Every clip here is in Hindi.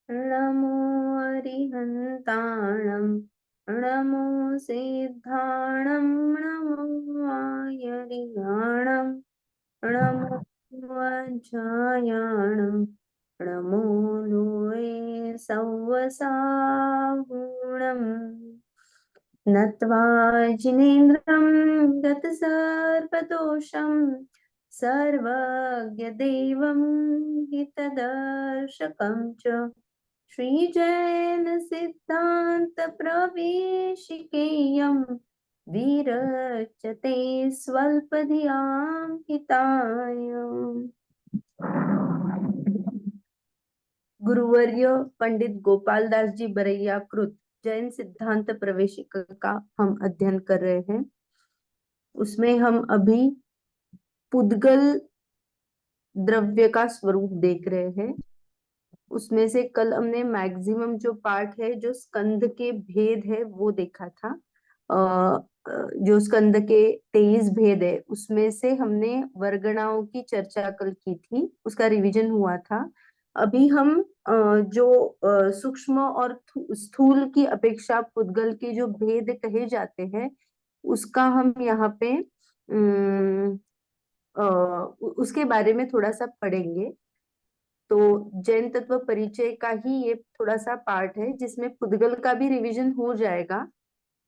नमो अरिहन्ताणं नमो सिद्धाणं नमो आयरियाणं नमो वज्रायाणं नमो लोये सव्वसागुणम् नत्वा जिनेन्द्रं गतसर्पदोषं सर्वज्ञदेवं हितदर्शकं च श्रीजैन सिद्धांत प्रवेशिकेयं विरचते स्वल्पधियां हिताय। गुरुवर्य पंडित गोपाल दास जी बरैया कृत जैन सिद्धांत प्रवेशिका का हम अध्ययन कर रहे हैं। उसमें हम अभी पुद्गल द्रव्य का स्वरूप देख रहे हैं। उसमें से कल हमने मैक्सिमम जो पार्ट है, जो स्कंद के भेद है, वो देखा था। जो स्कंद के 23 भेद है, उसमें से हमने वर्गणाओं की चर्चा कल की थी, उसका रिवीजन हुआ था। अभी हम जो सूक्ष्म और स्थूल की अपेक्षा पुद्गल के जो भेद कहे जाते हैं, उसका हम यहाँ पे उसके बारे में थोड़ा सा पढ़ेंगे। तो जैन तत्व परिचय का ही ये थोड़ा सा पार्ट है, जिसमें पुद्गल का भी रिवीजन हो जाएगा।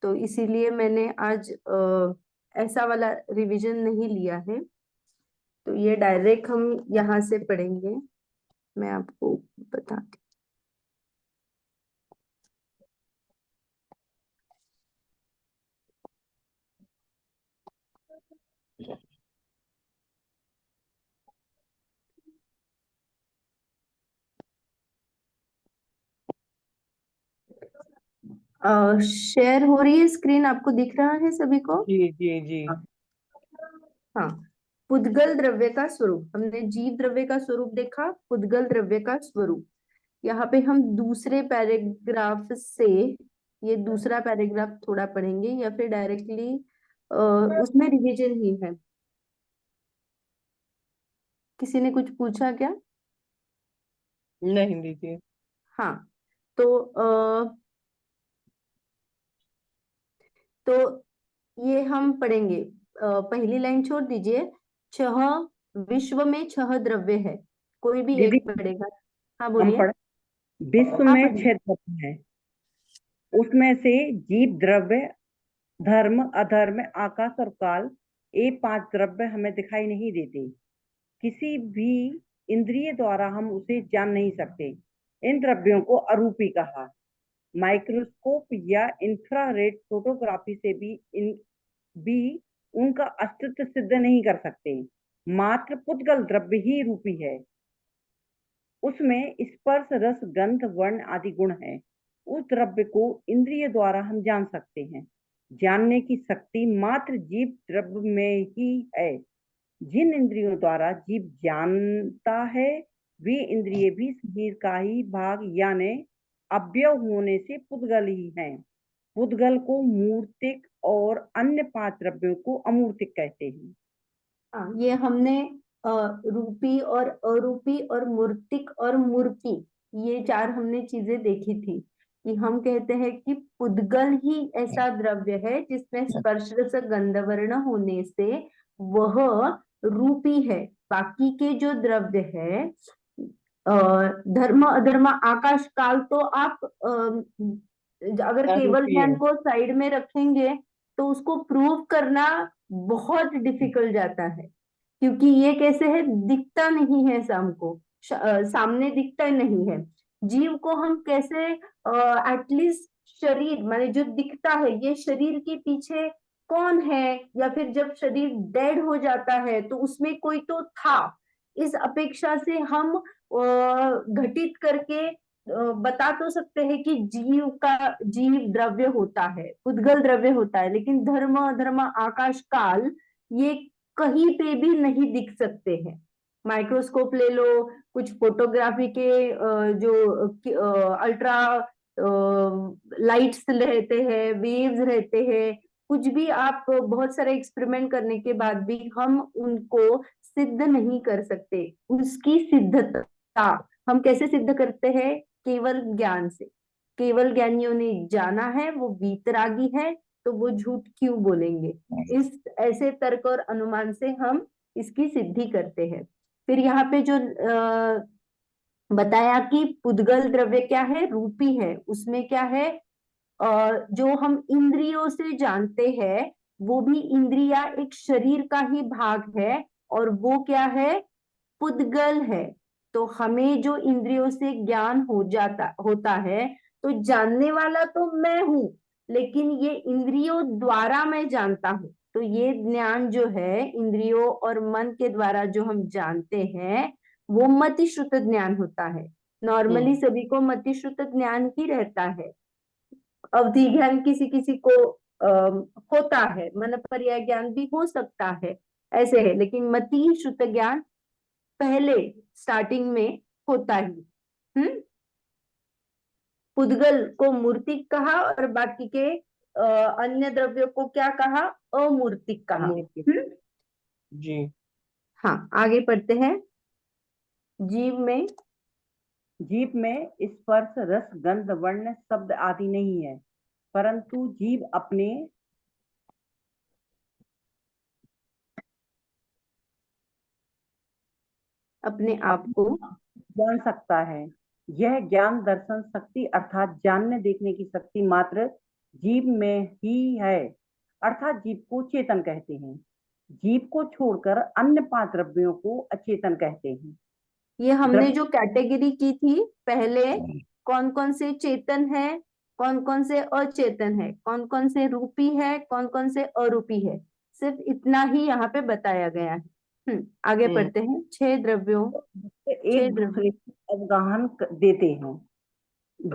तो इसीलिए मैंने आज ऐसा वाला रिवीजन नहीं लिया है। तो ये डायरेक्ट हम यहाँ से पढ़ेंगे। मैं आपको बताती शेयर हो रही है स्क्रीन, आपको दिख रहा है सभी को? जी जी जी। हाँ। पुद्गल द्रव्य का स्वरूप, हमने जीव द्रव्य का स्वरूप देखा, पुद्गल द्रव्य का स्वरूप। यहाँ पे हम दूसरे पैराग्राफ से, ये दूसरा पैराग्राफ थोड़ा पढ़ेंगे या फिर डायरेक्टली उसमें रिवीजन ही है। किसी ने कुछ पूछा क्या? नहीं दीजिए। हाँ। तो तो ये हम पढ़ेंगे। पहली लाइन छोड़ दीजिए। छह, विश्व में छह द्रव्य है, कोई भी दीदी एक पढ़ेगा। हाँ हम बोलिए। पढ़ विश्व हाँ में पढ़िए। 6 द्रव्य है। उसमें से जीव द्रव्य, धर्म, अधर्म, आकाश और काल, ये 5 द्रव्य हमें दिखाई नहीं देते। किसी भी इंद्रिय द्वारा हम उसे जान नहीं सकते। इन द्रव्यों को अरूपी कहा। माइक्रोस्कोप या इंफ्रारेड फोटोग्राफी से भी उनका अस्तित्व सिद्ध नहीं कर सकते। मात्र पुद्गल द्रव्य ही रूपी है। उसमें स्पर्श, रस, गंध, वर्ण आदि गुण है। उस द्रव्य को इंद्रिय द्वारा हम जान सकते हैं। जानने की शक्ति मात्र जीव द्रव्य में ही है। जिन इंद्रियों द्वारा जीव जानता है, वे इंद्रिय भी शरीर का ही भाग यानी अवयव होने से पुद्गल ही हैं। पुद्गल को मूर्तिक और अन्य 5 द्रव्यों को अमूर्तिक कहते हैं। हाँ, ये हमने रूपी और अरूपी और मूर्तिक और मूर्ति, ये चार हमने चीजें देखी थी। कि हम कहते हैं कि पुद्गल ही ऐसा द्रव्य है जिसमें स्पर्श रस गंध वर्ण होने से वह रूपी है। बाकी के जो द्रव्य है, धर्म अधर्म आकाश काल, तो आप अगर केवल अरूपी ज्ञान है। को साइड में रखेंगे तो उसको प्रूव करना बहुत डिफिकल्ट जाता है। क्योंकि ये कैसे है, दिखता नहीं है हमको, सामने दिखता नहीं है। जीव को हम कैसे एटलीस्ट शरीर माने जो दिखता है, ये शरीर के पीछे कौन है, या फिर जब शरीर डेड हो जाता है तो उसमें कोई तो था, इस अपेक्षा से हम घटित करके बता तो सकते हैं कि जीव द्रव्य होता है, उद्गल द्रव्य होता है। लेकिन धर्म अधर्म आकाश काल, ये कहीं पे भी नहीं दिख सकते हैं। माइक्रोस्कोप ले लो, कुछ फोटोग्राफी के जो अल्ट्रा लाइट्स रहते हैं, वेव्स रहते हैं, कुछ भी आप बहुत सारे एक्सपेरिमेंट करने के बाद भी हम उनको सिद्ध नहीं कर सकते। उसकी सिद्धता हम कैसे सिद्ध करते हैं केवल ज्ञान से। केवल ज्ञानियों ने जाना है, वो वीतरागी है, तो वो झूठ क्यों बोलेंगे। इस ऐसे तर्क और अनुमान से हम इसकी सिद्धि करते हैं। फिर यहाँ पे जो बताया कि पुद्गल द्रव्य क्या है, रूपी है, उसमें क्या है, जो हम इंद्रियों से जानते हैं वो भी इंद्रिया एक शरीर का ही भाग है, और वो क्या है, पुद्गल है। तो हमें जो इंद्रियों से ज्ञान हो जाता होता है, तो जानने वाला तो मैं हूं, लेकिन ये इंद्रियों द्वारा मैं जानता हूं। तो ये ज्ञान जो है इंद्रियों और मन के द्वारा जो हम जानते हैं, वो मति श्रुत ज्ञान होता है। नॉर्मली सभी को मति श्रुत ज्ञान ही रहता है। अवधि ज्ञान किसी किसी को होता है, मन पर्याय ज्ञान भी हो सकता है, ऐसे है, लेकिन मति श्रुत ज्ञान पहले स्टार्टिंग में होता ही। पुद्गल को मूर्तिक कहा, और बाकी के अन्य द्रव्यों को क्या कहा, अमूर्तिक कहा। अमूर्त। जी। हाँ, आगे पढ़ते हैं। जीव में जीव में स्पर्श रस गंध वर्ण शब्द आदि नहीं है, परंतु जीव अपने आप को जान सकता है। यह ज्ञान दर्शन शक्ति अर्थात जानने देखने की शक्ति मात्र जीव में ही है, अर्थात जीव को चेतन कहते हैं। जीव को छोड़कर अन्य 5 द्रव्यों को अचेतन कहते हैं। ये हमने द्रव्य जो कैटेगरी की थी पहले, कौन कौन से चेतन है, कौन कौन से अचेतन है, कौन कौन से रूपी है, कौन कौन से अरूपी है, सिर्फ इतना ही यहाँ पे बताया गया है। आगे पढ़ते हैं। 6 द्रव्यों, 6 एक द्रव्य। दूसरे को अवगाहन देते हैं।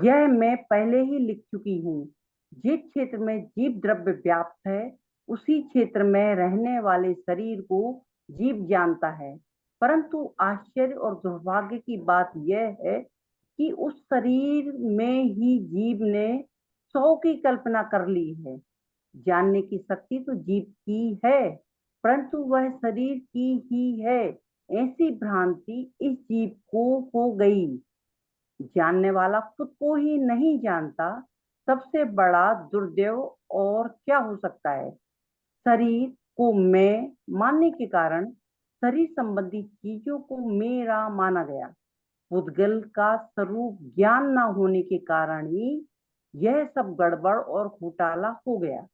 यह मैं पहले ही लिख चुकी हूँ। जिस क्षेत्र में जीव द्रव्य व्याप्त है, उसी क्षेत्र में रहने वाले शरीर को जीव जानता है। परंतु आश्चर्य और दुर्भाग्य की बात यह है कि उस शरीर में ही जीव ने 100 की कल्पना कर ली है। जानने की शक्ति तो जीव की है, परंतु वह शरीर की ही है, ऐसी भ्रांति इस जीव को हो गई। जानने वाला खुद को ही नहीं जानता, सबसे बड़ा दुर्दैव और क्या हो सकता है। शरीर को मैं मानने के कारण शरीर संबंधी चीजों को मेरा माना गया। पुद्गल का स्वरूप ज्ञान न होने के कारण ही यह सब गड़बड़ और घोटाला हो गया।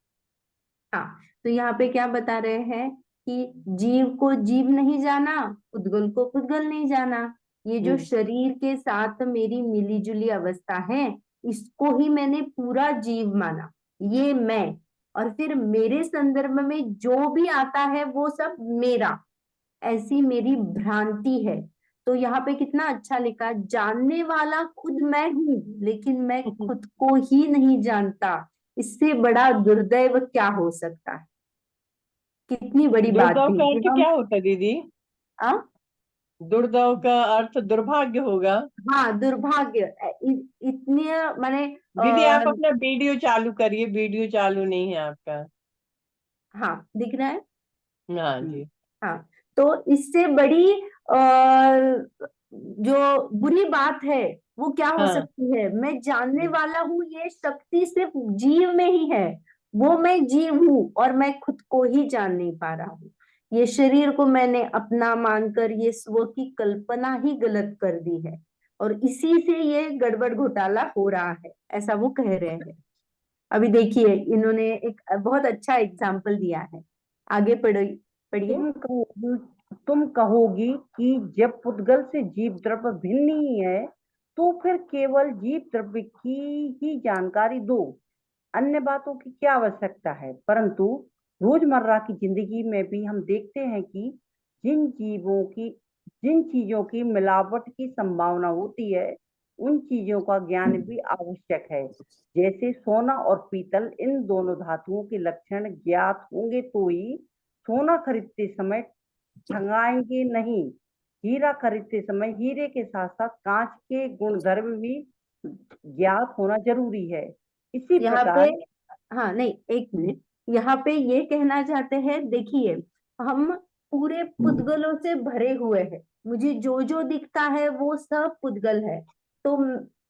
हाँ, तो यहाँ पे क्या बता रहे हैं कि जीव को जीव नहीं जाना, पुद्गल को पुद्गल नहीं जाना। ये जो शरीर के साथ मेरी मिलीजुली अवस्था है, इसको ही मैंने पूरा जीव माना, ये मैं। और फिर मेरे संदर्भ में जो भी आता है वो सब मेरा, ऐसी मेरी भ्रांति है। तो यहाँ पे कितना अच्छा लिखा, जानने वाला खुद मैं हूं, लेकिन मैं खुद को ही नहीं जानता। इससे बड़ा दुर्दैव क्या हो सकता है। कितनी बड़ी बात दुर्दैव थी का कि अर्थ हम क्या होता है दीदी? आ, दुर्दैव का अर्थ दुर्भाग्य होगा। हाँ, दुर्भाग्य। इतनी माने दीदी आप अपना वीडियो चालू करिए, वीडियो चालू नहीं है आपका। हाँ, दिख रहा है। हाँ जी। हाँ, तो इससे बड़ी जो बुरी बात है वो क्या हो हाँ। सकती है। मैं जानने वाला हूँ, ये शक्ति सिर्फ जीव में ही है। वो मैं जीव हूँ और मैं खुद को ही जान नहीं पा रहा हूँ। ये शरीर को मैंने अपना मानकर ये स्व की कल्पना ही गलत कर दी है, और इसी से ये गड़बड़ घोटाला हो रहा है, ऐसा वो कह रहे हैं। अभी देखिए, इन्होंने एक बहुत अच्छा एग्जाम्पल दिया है। आगे पढ़िए। तुम कहोगी कि जब पुद्गल से जीव द्रव्य भिन्न ही है, तो फिर केवल जीव द्रव्य की ही जानकारी दो, अन्य बातों की क्या आवश्यकता है। परंतु रोजमर्रा की जिंदगी में भी हम देखते हैं कि जिन चीजों की मिलावट की संभावना होती है, उन चीजों का ज्ञान भी आवश्यक है। जैसे सोना और पीतल, इन दोनों धातुओं के लक्षण ज्ञात होंगे तो ही सोना खरीदते समय ठगाएंगे नहीं। हीरा खरीदते समय हीरे के साथ साथ कांच के गुणधर्म भी ज्ञात होना जरूरी है। इसी यहाँ पे, प्रकार हाँ नहीं, एक मिनट, यहाँ पे ये कहना चाहते हैं, देखिए, हम पूरे पुद्गलों से भरे हुए हैं, मुझे जो जो दिखता है वो सब पुद्गल है। तो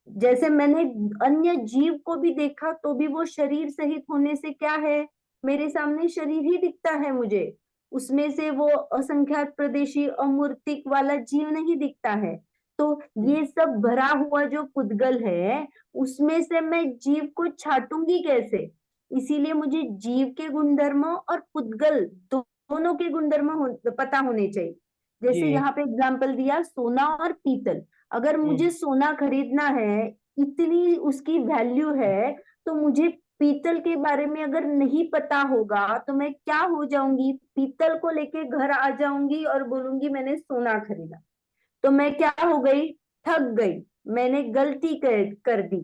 जैसे मैंने अन्य जीव को भी देखा तो भी वो शरीर सहित होने से क्या है, मेरे सामने शरीर ही दिखता है मुझे, उसमें से वो असंख्यात प्रदेशी अमूर्तिक वाला जीव नहीं दिखता है। तो ये सब भरा हुआ जो पुद्गल है उसमें से मैं जीव को छाटूंगी कैसे? इसीलिए मुझे जीव के गुणधर्म और पुद्गल दोनों के गुणधर्म पता होने चाहिए। जैसे जी यहाँ पे एग्जाम्पल दिया सोना और पीतल, अगर मुझे सोना खरीदना है, इतनी उसकी वैल्यू है, तो मुझे पीतल के बारे में अगर नहीं पता होगा तो मैं क्या हो जाऊंगी, पीतल को लेके घर आ जाऊंगी और बोलूंगी मैंने सोना खरीदा, तो मैं क्या हो गई, ठग गई, मैंने गलती कर दी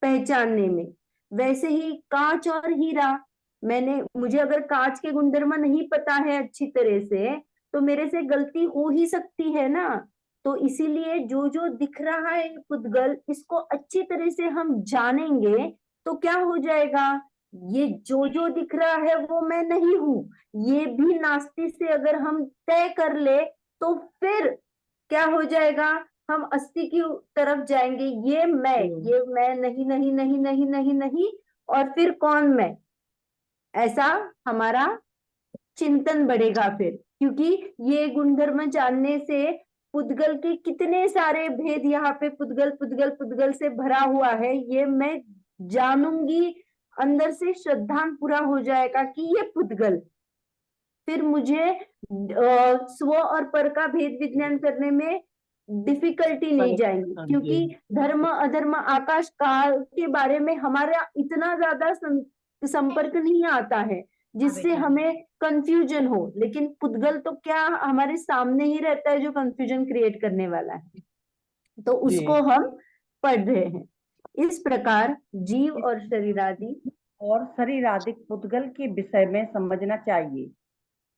पहचानने में। वैसे ही कांच और हीरा, मुझे अगर कांच के गुणधर्म नहीं पता है अच्छी तरह से तो मेरे से गलती हो ही सकती है ना। तो इसीलिए जो जो दिख रहा है पुद्गल, इसको अच्छी तरह से हम जानेंगे तो क्या हो जाएगा, ये जो जो दिख रहा है वो मैं नहीं हूं, ये भी नास्ति से अगर हम तय कर ले तो फिर क्या हो जाएगा, हम अस्थि की तरफ जाएंगे, ये मैं नहीं नहीं नहीं नहीं नहीं नहीं, और फिर कौन मैं, ऐसा हमारा चिंतन बढ़ेगा फिर, क्योंकि ये गुणधर्म जानने से पुद्गल के कितने सारे भेद यहाँ पे पुद्गल पुद्गल पुद्गल से भरा हुआ है, ये मैं जानूंगी, अंदर से श्रद्धा पूरा हो जाएगा कि ये पुद्गल। फिर मुझे स्व और पर का भेद विज्ञान करने में डिफिकल्टी नहीं जाएंगी, क्योंकि धर्म अधर्म आकाश काल के बारे में हमारा इतना ज्यादा संपर्क नहीं आता है जिससे हमें कंफ्यूजन हो, लेकिन पुद्गल तो क्या हमारे सामने ही रहता है जो कंफ्यूजन क्रिएट करने वाला है, तो उसको हम पढ़ रहे हैं। इस प्रकार जीव और शरीर आदि और शरीरादिक पुद्गल के विषय में समझना चाहिए।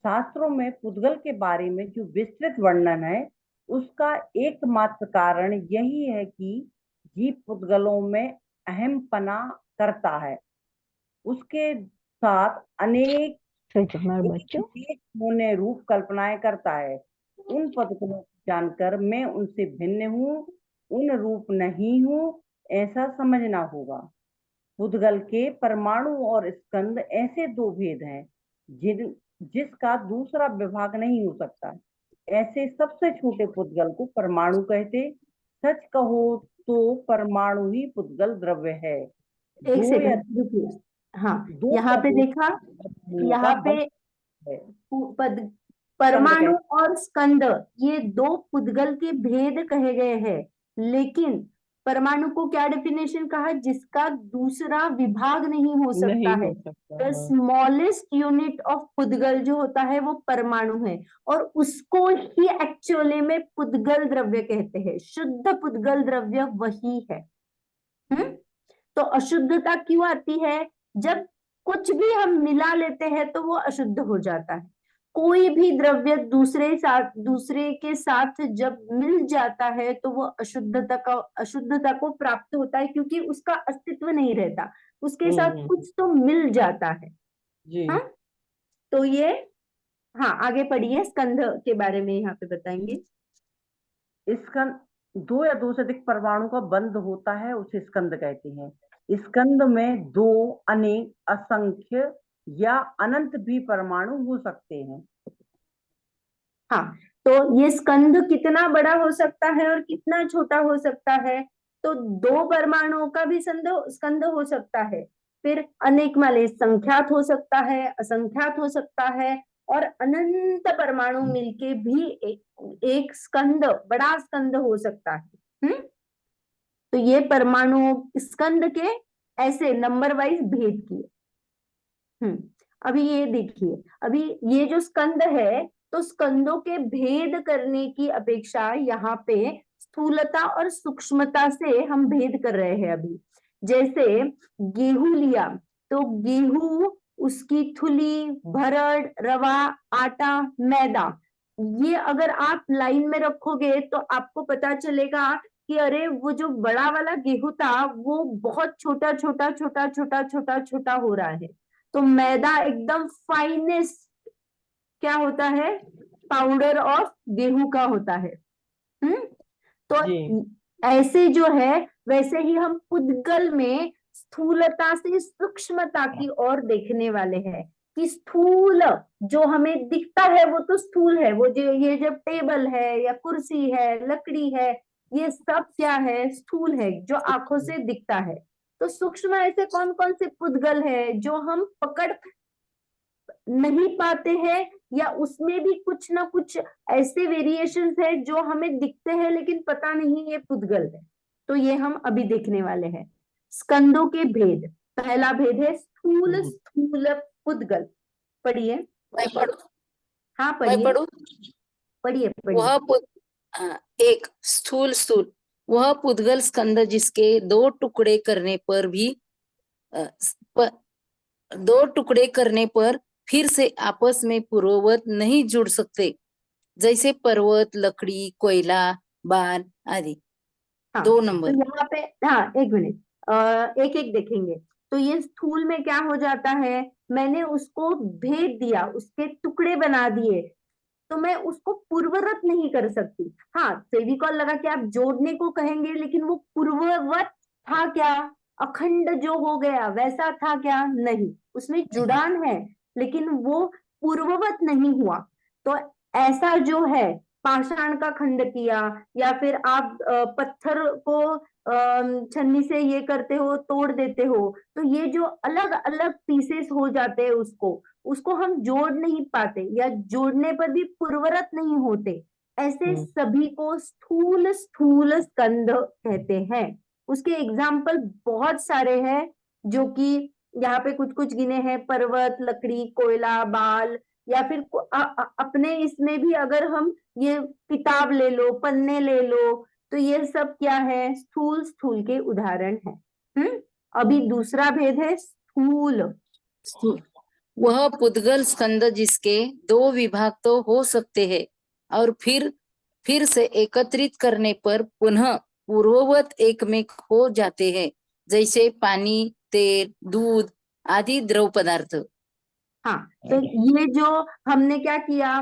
शास्त्रों में पुद्गल के बारे में जो विस्तृत वर्णन है उसका एकमात्र कारण यही है कि जीव पुद्गलों में अहम पना करता है, उसके साथ अनेक विशेष होने रूप कल्पनाएं करता है। उन पुद्गलों को जानकर मैं उनसे भिन्न हूँ, उन रूप नहीं हूँ, ऐसा समझना होगा। पुद्गल के परमाणु और स्कंद ऐसे दो भेद हैं जिसका दूसरा विभाग नहीं हो सकता। ऐसे सबसे छोटे पुद्गल को परमाणु कहते। सच कहो तो परमाणु ही पुद्गल द्रव्य है। एक दो या सेकंड रुकिए, हाँ दो यहाँ या पे दो देखा, परमाणुओं का यहाँ पे बल है। पद स्कंद परमाणु कहते और स्कंद ये दो पुद्गल के भेद कहे गए हैं, लेकिन परमाणु को क्या डेफिनेशन कहा, जिसका दूसरा विभाग नहीं हो सकता नहीं है। हो सकता। द स्मॉलेस्ट यूनिट ऑफ पुद्गल जो होता है वो परमाणु है, और उसको ही एक्चुअली में पुद्गल द्रव्य कहते हैं, शुद्ध पुद्गल द्रव्य वही है। तो अशुद्धता क्यों आती है, जब कुछ भी हम मिला लेते हैं तो वो अशुद्ध हो जाता है। कोई भी द्रव्य दूसरे के साथ जब मिल जाता है तो वो अशुद्धता को प्राप्त होता है, क्योंकि उसका अस्तित्व नहीं रहता, उसके साथ कुछ तो मिल जाता है। जी हाँ, तो ये, हाँ आगे पढ़िए, स्कंध के बारे में यहाँ पे बताएंगे। स्कंद दो या दो से अधिक परमाणु का बंध होता है, उसे स्कंद कहते हैं। स्कंद में दो, अनेक, असंख्य या अनंत भी परमाणु हो सकते हैं। हाँ, तो ये स्कंद कितना बड़ा हो सकता है और कितना छोटा हो सकता है, तो दो परमाणुओं का भी स्कंद हो सकता है, फिर अनेक माले संख्यात हो सकता है, असंख्यात हो सकता है, और अनंत परमाणु मिलके भी एक स्कंद, बड़ा स्कंद हो सकता है। तो ये परमाणु स्कंद के ऐसे नंबर वाइज भेद किए। अभी ये देखिए, अभी ये जो स्कंद है, तो स्कंदों के भेद करने की अपेक्षा यहाँ पे स्थूलता और सूक्ष्मता से हम भेद कर रहे हैं। अभी जैसे गेहूं लिया, तो गेहूं, उसकी थुली, भरड़, रवा, आटा, मैदा, ये अगर आप लाइन में रखोगे तो आपको पता चलेगा कि अरे वो जो बड़ा वाला गेहूं था वो बहुत छोटा छोटा छोटा छोटा छोटा छोटा हो रहा है। तो मैदा एकदम फाइनेस्ट क्या होता है, पाउडर ऑफ गेहूं का होता है। तो जी ऐसे जो है वैसे ही हम पुद्गल में स्थूलता से सूक्ष्मता की ओर देखने वाले हैं कि स्थूल जो हमें दिखता है वो तो स्थूल है, वो जो ये जब टेबल है या कुर्सी है, लकड़ी है, ये सब क्या है, स्थूल है जो आंखों से दिखता है। तो सूक्ष्म ऐसे कौन कौन से पुद्गल है जो हम पकड़ नहीं पाते हैं, या उसमें भी कुछ ना कुछ ऐसे वेरिएशंस है जो हमें दिखते हैं लेकिन पता नहीं ये पुद्गल है। तो ये हम अभी देखने वाले हैं। स्कंदों के भेद, पहला भेद है स्थूल स्थूल पुद्गल। पढ़िए। मैं पढ़ू हाँ मैं पढ़िए, पढ़ू पढ़िए पढ़िए। वह एक स्थूल स्थूल वह पुद्गल स्कंद जिसके दो टुकड़े करने पर भी अ, दो टुकड़े करने पर फिर से आपस में पूर्ववत नहीं जुड़ सकते, जैसे पर्वत, लकड़ी, कोयला, बाल आदि। हाँ 2 तो नंबर। यहाँ पे, हाँ एक मिनट, एक एक देखेंगे। तो ये स्थूल में क्या हो जाता है, मैंने उसको भेद दिया, उसके टुकड़े बना दिए, तो मैं उसको पूर्ववत नहीं कर सकती। हाँ फेविकॉल लगा के आप जोड़ने को कहेंगे, लेकिन वो पूर्ववत था क्या, अखंड जो हो गया वैसा था क्या, नहीं, उसमें जुड़ान है लेकिन वो पूर्ववत नहीं हुआ। तो ऐसा जो है, पाषाण का खंड किया, या फिर आप पत्थर को छन्नी से ये करते हो, तोड़ देते हो, तो ये जो अलग अलग पीसेस हो जाते हैं उसको उसको हम जोड़ नहीं पाते, या जोड़ने पर भी पूर्वरत नहीं होते। ऐसे सभी को स्थूल स्थूल स्कंद कहते हैं। उसके एग्जाम्पल बहुत सारे हैं, जो कि यहाँ पे कुछ कुछ गिने हैं, पर्वत, लकड़ी, कोयला, बाल, या फिर अपने इसमें भी अगर हम ये किताब ले लो, पन्ने ले लो, तो ये सब क्या है, स्थूल स्थूल के उदाहरण है। अभी दूसरा भेद है स्थूल। वह पुद्गल स्कंद जिसके 2 विभाग तो हो सकते हैं और फिर से एकत्रित करने पर पुनः पूर्ववत एक में हो जाते हैं, जैसे पानी, तेल, दूध आदि द्रव पदार्थ। हाँ तो ये जो हमने क्या किया,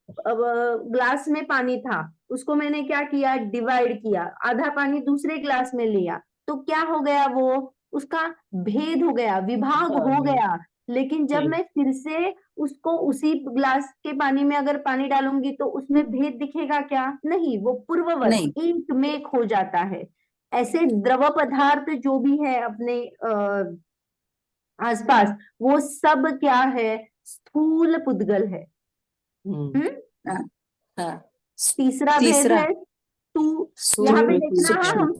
अब ग्लास में पानी था, उसको मैंने क्या किया, डिवाइड किया, आधा पानी दूसरे ग्लास में लिया, तो क्या हो गया, वो उसका भेद हो गया, विभाग हो गया। लेकिन जब मैं फिर से उसको उसी ग्लास के पानी में अगर पानी डालूंगी तो उसमें भेद दिखेगा क्या, नहीं, वो पूर्ववत नहीं। एक में हो जाता है। ऐसे द्रव पदार्थ जो भी है अपने आसपास, वो सब क्या है, स्थूल पुद्गल है। हाँ, हाँ। तीसरा भेद तीसरा है तू, यहाँ पे देखना, हाँ सूक्ष्म। हम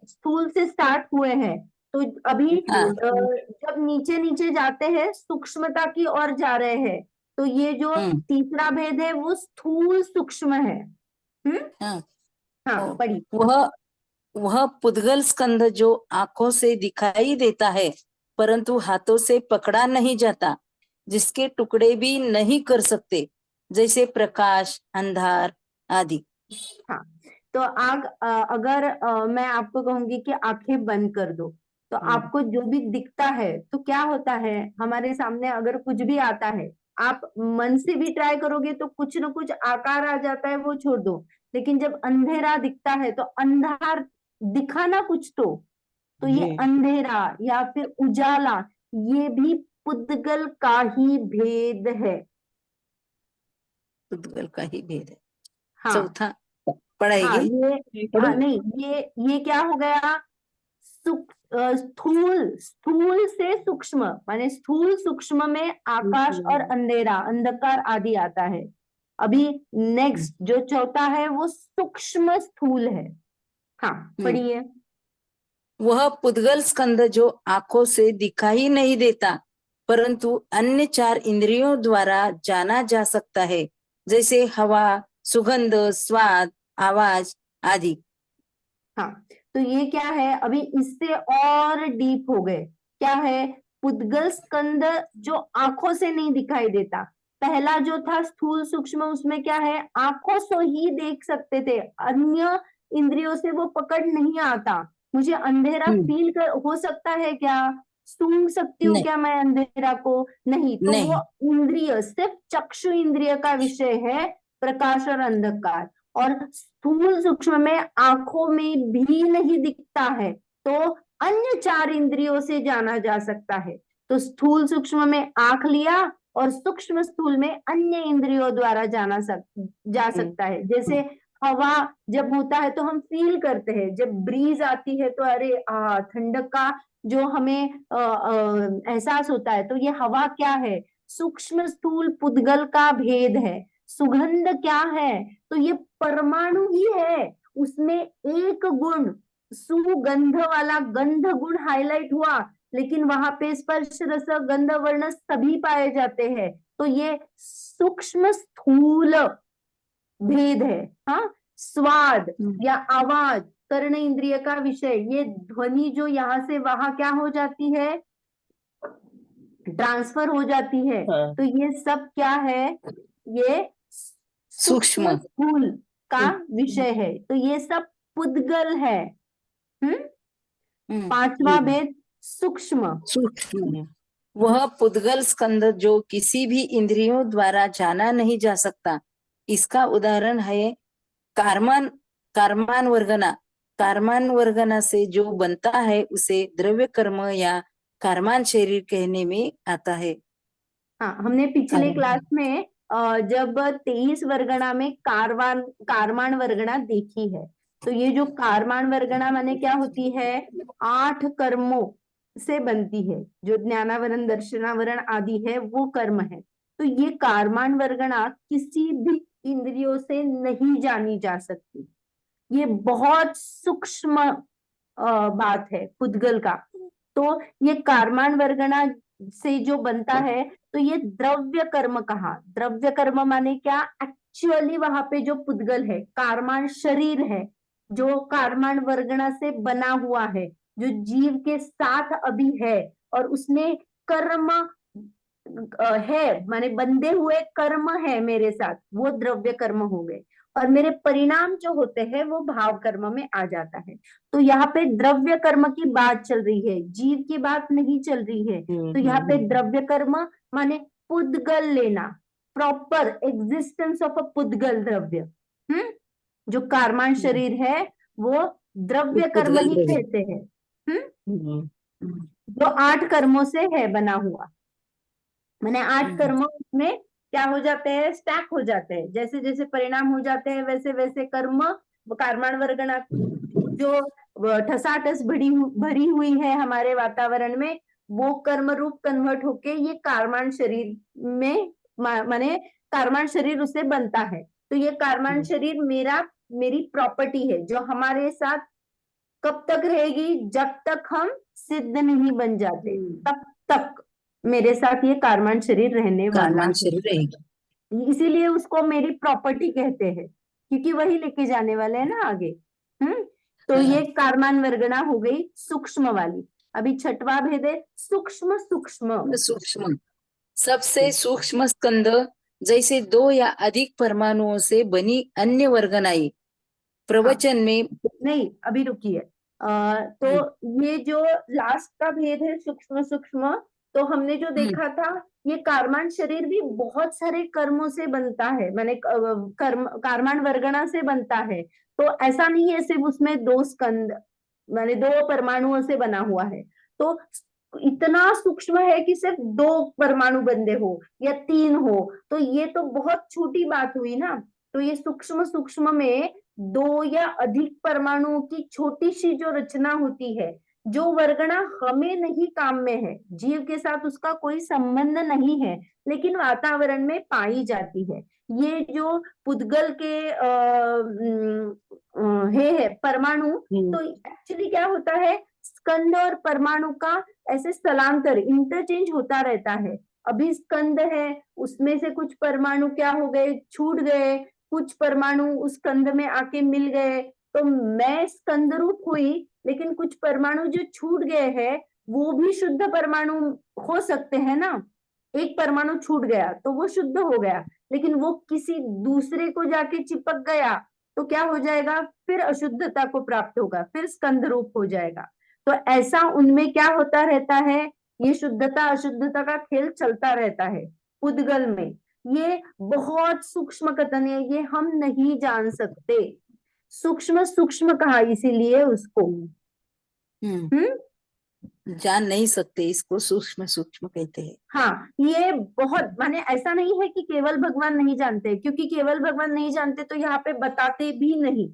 स्थूल से स्टार्ट हुए हैं, तो अभी हाँ, जब नीचे नीचे जाते हैं सूक्ष्मता की ओर जा रहे हैं, तो ये जो तीसरा भेद है वो स्थूल सूक्ष्म है। हाँ। हाँ पढ़ी। वह पुद्गल स्कंद जो आंखों से दिखाई देता है परंतु हाथों से पकड़ा नहीं जाता, जिसके टुकड़े भी नहीं कर सकते, जैसे प्रकाश, अंधार आदि। हाँ तो अगर मैं आपको कहूंगी कि आंखें बंद कर दो, तो आपको जो भी दिखता है, तो क्या होता है हमारे सामने, अगर कुछ भी आता है, आप मन से भी ट्राई करोगे तो कुछ ना कुछ आकार आ जाता है, वो छोड़ दो। लेकिन जब अंधेरा दिखता है, तो अंधार दिखा ना कुछ, तो ये अंधेरा या फिर उजाला, ये भी पुद्गल का ही भेद है। पुद्गल का ही भेद है। हाँ चौथा हाँ पढ़ाएगी? हाँ नहीं, ये क्या हो गया, स्थूल स्थूल से सूक्ष्म, माने स्थूल सूक्ष्म में आकाश और अंधेरा, अंधकार आदि आता है। अभी नेक्स्ट जो चौथा है वो सूक्ष्म स्थूल है। हाँ पढ़िए। वह पुद्गल स्कंद जो आंखों से दिखाई नहीं देता परंतु अन्य 4 इंद्रियों द्वारा जाना जा सकता है, जैसे हवा, सुगंध, स्वाद, आवाज आदि। हाँ तो ये क्या है, अभी इससे और डीप हो गए। क्या है, पुद्गल स्कंद जो आंखों से नहीं दिखाई देता। पहला जो था स्थूल सूक्ष्म, उसमें क्या है, आंखों से ही देख सकते थे, अन्य इंद्रियों से वो पकड़ नहीं आता। मुझे अंधेरा फील हो सकता है क्या, सूंघ सकती हूँ नहीं, क्या मैं अंधेरा को, नहीं, तो वो नहीं। इंद्रिय सिर्फ चक्षु इंद्रिय का विषय है, प्रकाश और अंधकार। और स्थूल सूक्ष्म में आंखों में भी नहीं दिखता है, तो अन्य 4 इंद्रियों से जाना जा सकता है। तो स्थूल सूक्ष्म में आंख लिया और सूक्ष्म स्थूल में अन्य इंद्रियों द्वारा जा सकता है। जैसे हवा जब होता है तो हम फील करते हैं, जब ब्रीज आती है तो अरे ठंडक का जो हमें एहसास होता है, तो ये हवा क्या है? सूक्ष्म स्थूल पुद्गल का भेद है। सुगंध क्या है? तो ये परमाणु ही है, उसमें एक गुण सुगंध वाला गंध गुण हाईलाइट हुआ, लेकिन वहां पे स्पर्श रस गंध वर्ण सभी पाए जाते हैं। तो ये सूक्ष्म स्थूल भेद है। हाँ, स्वाद या आवाज कर्ण इंद्रिय का विषय, ये ध्वनि जो यहाँ से वहां क्या हो जाती है, ट्रांसफर हो जाती है। हाँ। तो ये सब क्या है? ये सूक्ष्म सूक्ष्म स्थूल का विषय है। तो ये सब पुद्गल है। पांचवा भेद सूक्ष्म। सूक्ष्म वह पुद्गल स्कंद जो किसी भी इंद्रियों द्वारा जाना नहीं जा सकता। इसका उदाहरण है कारमान कारमान वर्गना। कारमान वर्गना से जो बनता है उसे द्रव्य कर्म या कारमान शरीर कहने में आता है। हाँ, हमने पिछले कारमान। क्लास में जब 23 वर्गणा में कारमान वर्गणा देखी है, तो ये जो कारमान वर्गणा माने क्या होती है? 8 कर्मों से बनती है। जो ज्ञानावरण दर्शनावरण आदि है वो कर्म है। तो ये कारमान वर्गणा किसी भी इंद्रियों से नहीं जानी जा सकती। ये बहुत सूक्ष्म बात है पुद्गल का। तो ये कारमान वर्गणा से जो बनता है, तो ये द्रव्य कर्म कहा। द्रव्य कर्म माने क्या? एक्चुअली वहां पे जो पुद्गल है, कारमान शरीर है, जो कारमान वर्गणा से बना हुआ है, जो जीव के साथ अभी है, और उसमें कर्म है, माने बंधे हुए कर्म है मेरे साथ, वो द्रव्य कर्म हो गए। और मेरे परिणाम जो होते हैं वो भाव कर्म में आ जाता है। तो यहाँ पे द्रव्य कर्म की बात चल रही है, जीव की बात नहीं चल रही है। तो यहाँ पे द्रव्य कर्म माने पुद्गल लेना, प्रॉपर एग्जिस्टेंस ऑफ अ पुद्गल द्रव्य। जो कारमान शरीर है वो द्रव्य कर्म ही कहते हैं। जो 8 कर्मों से है बना हुआ, मैंने 8 कर्म उसमें क्या हो जाते हैं? स्टैक हो जाते हैं। जैसे जैसे परिणाम हो जाते हैं वैसे वैसे कर्म कारमान वर्गणा जो ठसाठस भरी हुई है हमारे वातावरण में, वो कर्म रूप कन्वर्ट होके ये कारमान शरीर में माने कारमान शरीर उससे बनता है। तो ये कारमान शरीर मेरी प्रॉपर्टी है, जो हमारे साथ कब तक रहेगी? जब तक हम सिद्ध नहीं बन जाते, तब तक मेरे साथ ये कारमान शरीर रहने वाला कारमान है। शरीर रहेगा। इसीलिए उसको मेरी प्रॉपर्टी कहते हैं, क्योंकि वही लेके जाने वाले हैं ना आगे। तो ये कारमान वर्गणा हो गई सूक्ष्म वाली। अभी छठवा भेद है सूक्ष्म सूक्ष्म। सूक्ष्म सबसे सूक्ष्म स्कंद जैसे 2 या अधिक परमाणुओं से बनी अन्य वर्गनाई। प्रवचन में नहीं, अभी रुकिए। तो ये जो लास्ट का भेद है सूक्ष्म सूक्ष्म, तो हमने जो देखा था, ये कारमान शरीर भी बहुत सारे कर्मों से बनता है, माने कारमान वर्गणा से बनता है। तो ऐसा नहीं है सिर्फ उसमें 2 स्कंद माने 2 परमाणुओं से बना हुआ है। तो इतना सूक्ष्म है कि सिर्फ 2 परमाणु बंधे हो या 3 हो, तो ये तो बहुत छोटी बात हुई ना। तो ये सूक्ष्म सूक्ष्म में 2 या अधिक परमाणुओं की छोटी सी जो रचना होती है, जो वर्गणा हमें नहीं काम में है, जीव के साथ उसका कोई संबंध नहीं है, लेकिन वातावरण में पाई जाती है। ये जो पुद्गल के है परमाणु, तो एक्चुअली क्या होता है? स्कंद और परमाणु का ऐसे स्थलांतर इंटरचेंज होता रहता है। अभी स्कंद है, उसमें से कुछ परमाणु क्या हो गए? छूट गए, कुछ परमाणु उस स्कंद में आके मिल गए, तो मैं स्कंद रूप हुई। लेकिन कुछ परमाणु जो छूट गए हैं वो भी शुद्ध परमाणु हो सकते हैं ना। एक परमाणु छूट गया तो वो शुद्ध हो गया, लेकिन वो किसी दूसरे को जाके चिपक गया तो क्या हो जाएगा? फिर अशुद्धता को प्राप्त होगा, फिर स्कंद रूप हो जाएगा। तो ऐसा उनमें क्या होता रहता है? ये शुद्धता अशुद्धता का खेल चलता रहता है पुद्गल में। ये बहुत सूक्ष्म कथन है, ये हम नहीं जान सकते। सूक्ष्म सूक्ष्म कहा इसीलिए उसको। जान नहीं सकते, इसको सूक्ष्म सूक्ष्म कहते हैं। हाँ, ये बहुत माने ऐसा नहीं है कि केवल भगवान नहीं जानते, क्योंकि केवल भगवान नहीं जानते तो यहाँ पे बताते भी नहीं।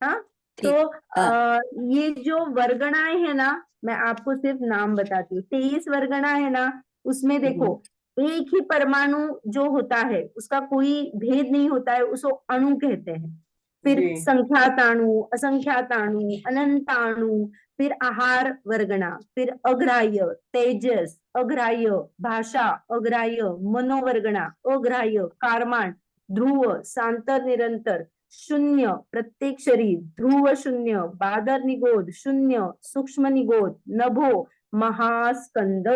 हाँ, तो ठीक। ये जो वर्गणाएं है ना, मैं आपको सिर्फ नाम बताती हूँ। 23 वर्गणा है ना, उसमें देखो एक ही परमाणु जो होता है उसका कोई भेद नहीं होता है, उसको अणु कहते हैं। फिर जी। संख्यात अणु, असंख्यात अणु, अनंत अणु, फिर आहार वर्गणा, फिर अग्राह्य, तेजस अग्राह्य, भाषा अग्राह्य, मनोवर्गणा अग्राह्य, कारमान, ध्रुव, सांतर निरंतर, शून्य, प्रत्येक शरीर, ध्रुव शून्य, बादर निगोद शून्य, सूक्ष्म निगोद, नभो, महास्कंद,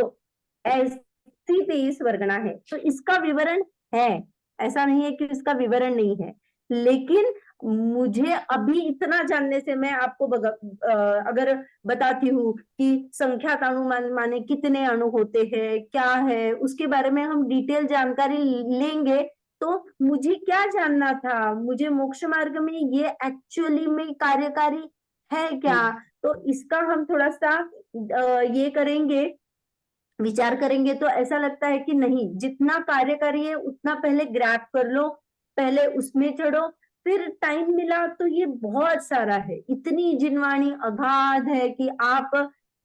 ऐसी 23 वर्गणा है। तो इसका विवरण है, ऐसा नहीं है कि इसका विवरण नहीं है, लेकिन मुझे अभी इतना जानने से मैं आपको अगर बताती हूँ कि संख्यात अणु माने कितने अणु होते हैं, क्या है, उसके बारे में हम डिटेल जानकारी लेंगे, तो मुझे क्या जानना था, मुझे मोक्ष मार्ग में ये एक्चुअली में कार्यकारी है क्या। तो इसका हम थोड़ा सा ये करेंगे, विचार करेंगे, तो ऐसा लगता है कि नहीं, जितना कार्यकारी है उतना पहले ग्रैब कर लो, पहले उसमें चढ़ो, फिर टाइम मिला तो ये बहुत सारा है, इतनी जिनवाणी अगाध है कि आप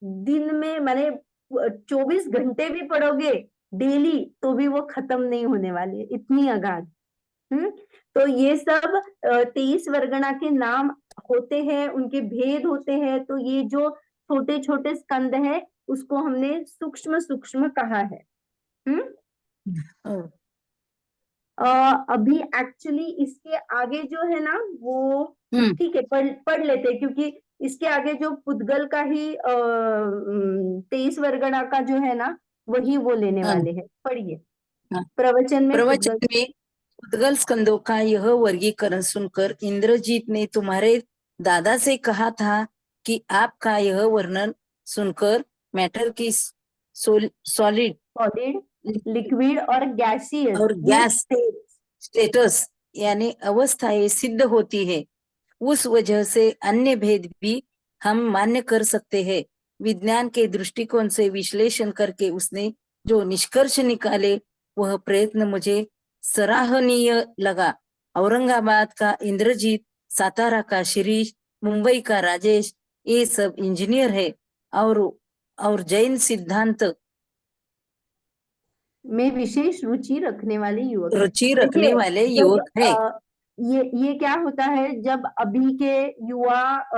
दिन में माने 24 घंटे भी पढ़ोगे डेली तो भी वो खत्म नहीं होने वाली है, इतनी अगाध। तो ये सब 23 वर्गणा के नाम होते हैं, उनके भेद होते हैं। तो ये जो छोटे छोटे स्कंद है उसको हमने सूक्ष्म सूक्ष्म कहा है। अभी एक्चुअली इसके आगे जो है ना वो ठीक है, पढ़ लेते हैं, क्योंकि इसके आगे जो पुद्गल का ही 23 वर्गणा का जो है ना वही वो लेने वाले हैं। पढ़िए प्रवचन में प्रवचन में उद्गल स्कंदों का यह वर्गीकरण सुनकर इंद्रजीत ने तुम्हारे दादा से कहा था कि आपका यह वर्णन सुनकर मैटर की सॉलिड सॉलिड, लिक्विड और गैसियस और गैस स्टेटस यानी अवस्थाएं सिद्ध होती है, उस वजह से अन्य भेद भी हम मान्य कर सकते हैं। विज्ञान के दृष्टिकोण से विश्लेषण करके उसने जो निष्कर्ष निकाले वह प्रयत्न मुझे सराहनीय लगा। औरंगाबाद का इंद्रजीत, सातारा का शिरीष, मुंबई का राजेश, ये सब इंजीनियर है और जैन सिद्धांत में विशेष रुचि रखने वाले युवक है। रुचि रखने वाले जब युवक है। ये क्या होता है, जब अभी के युवा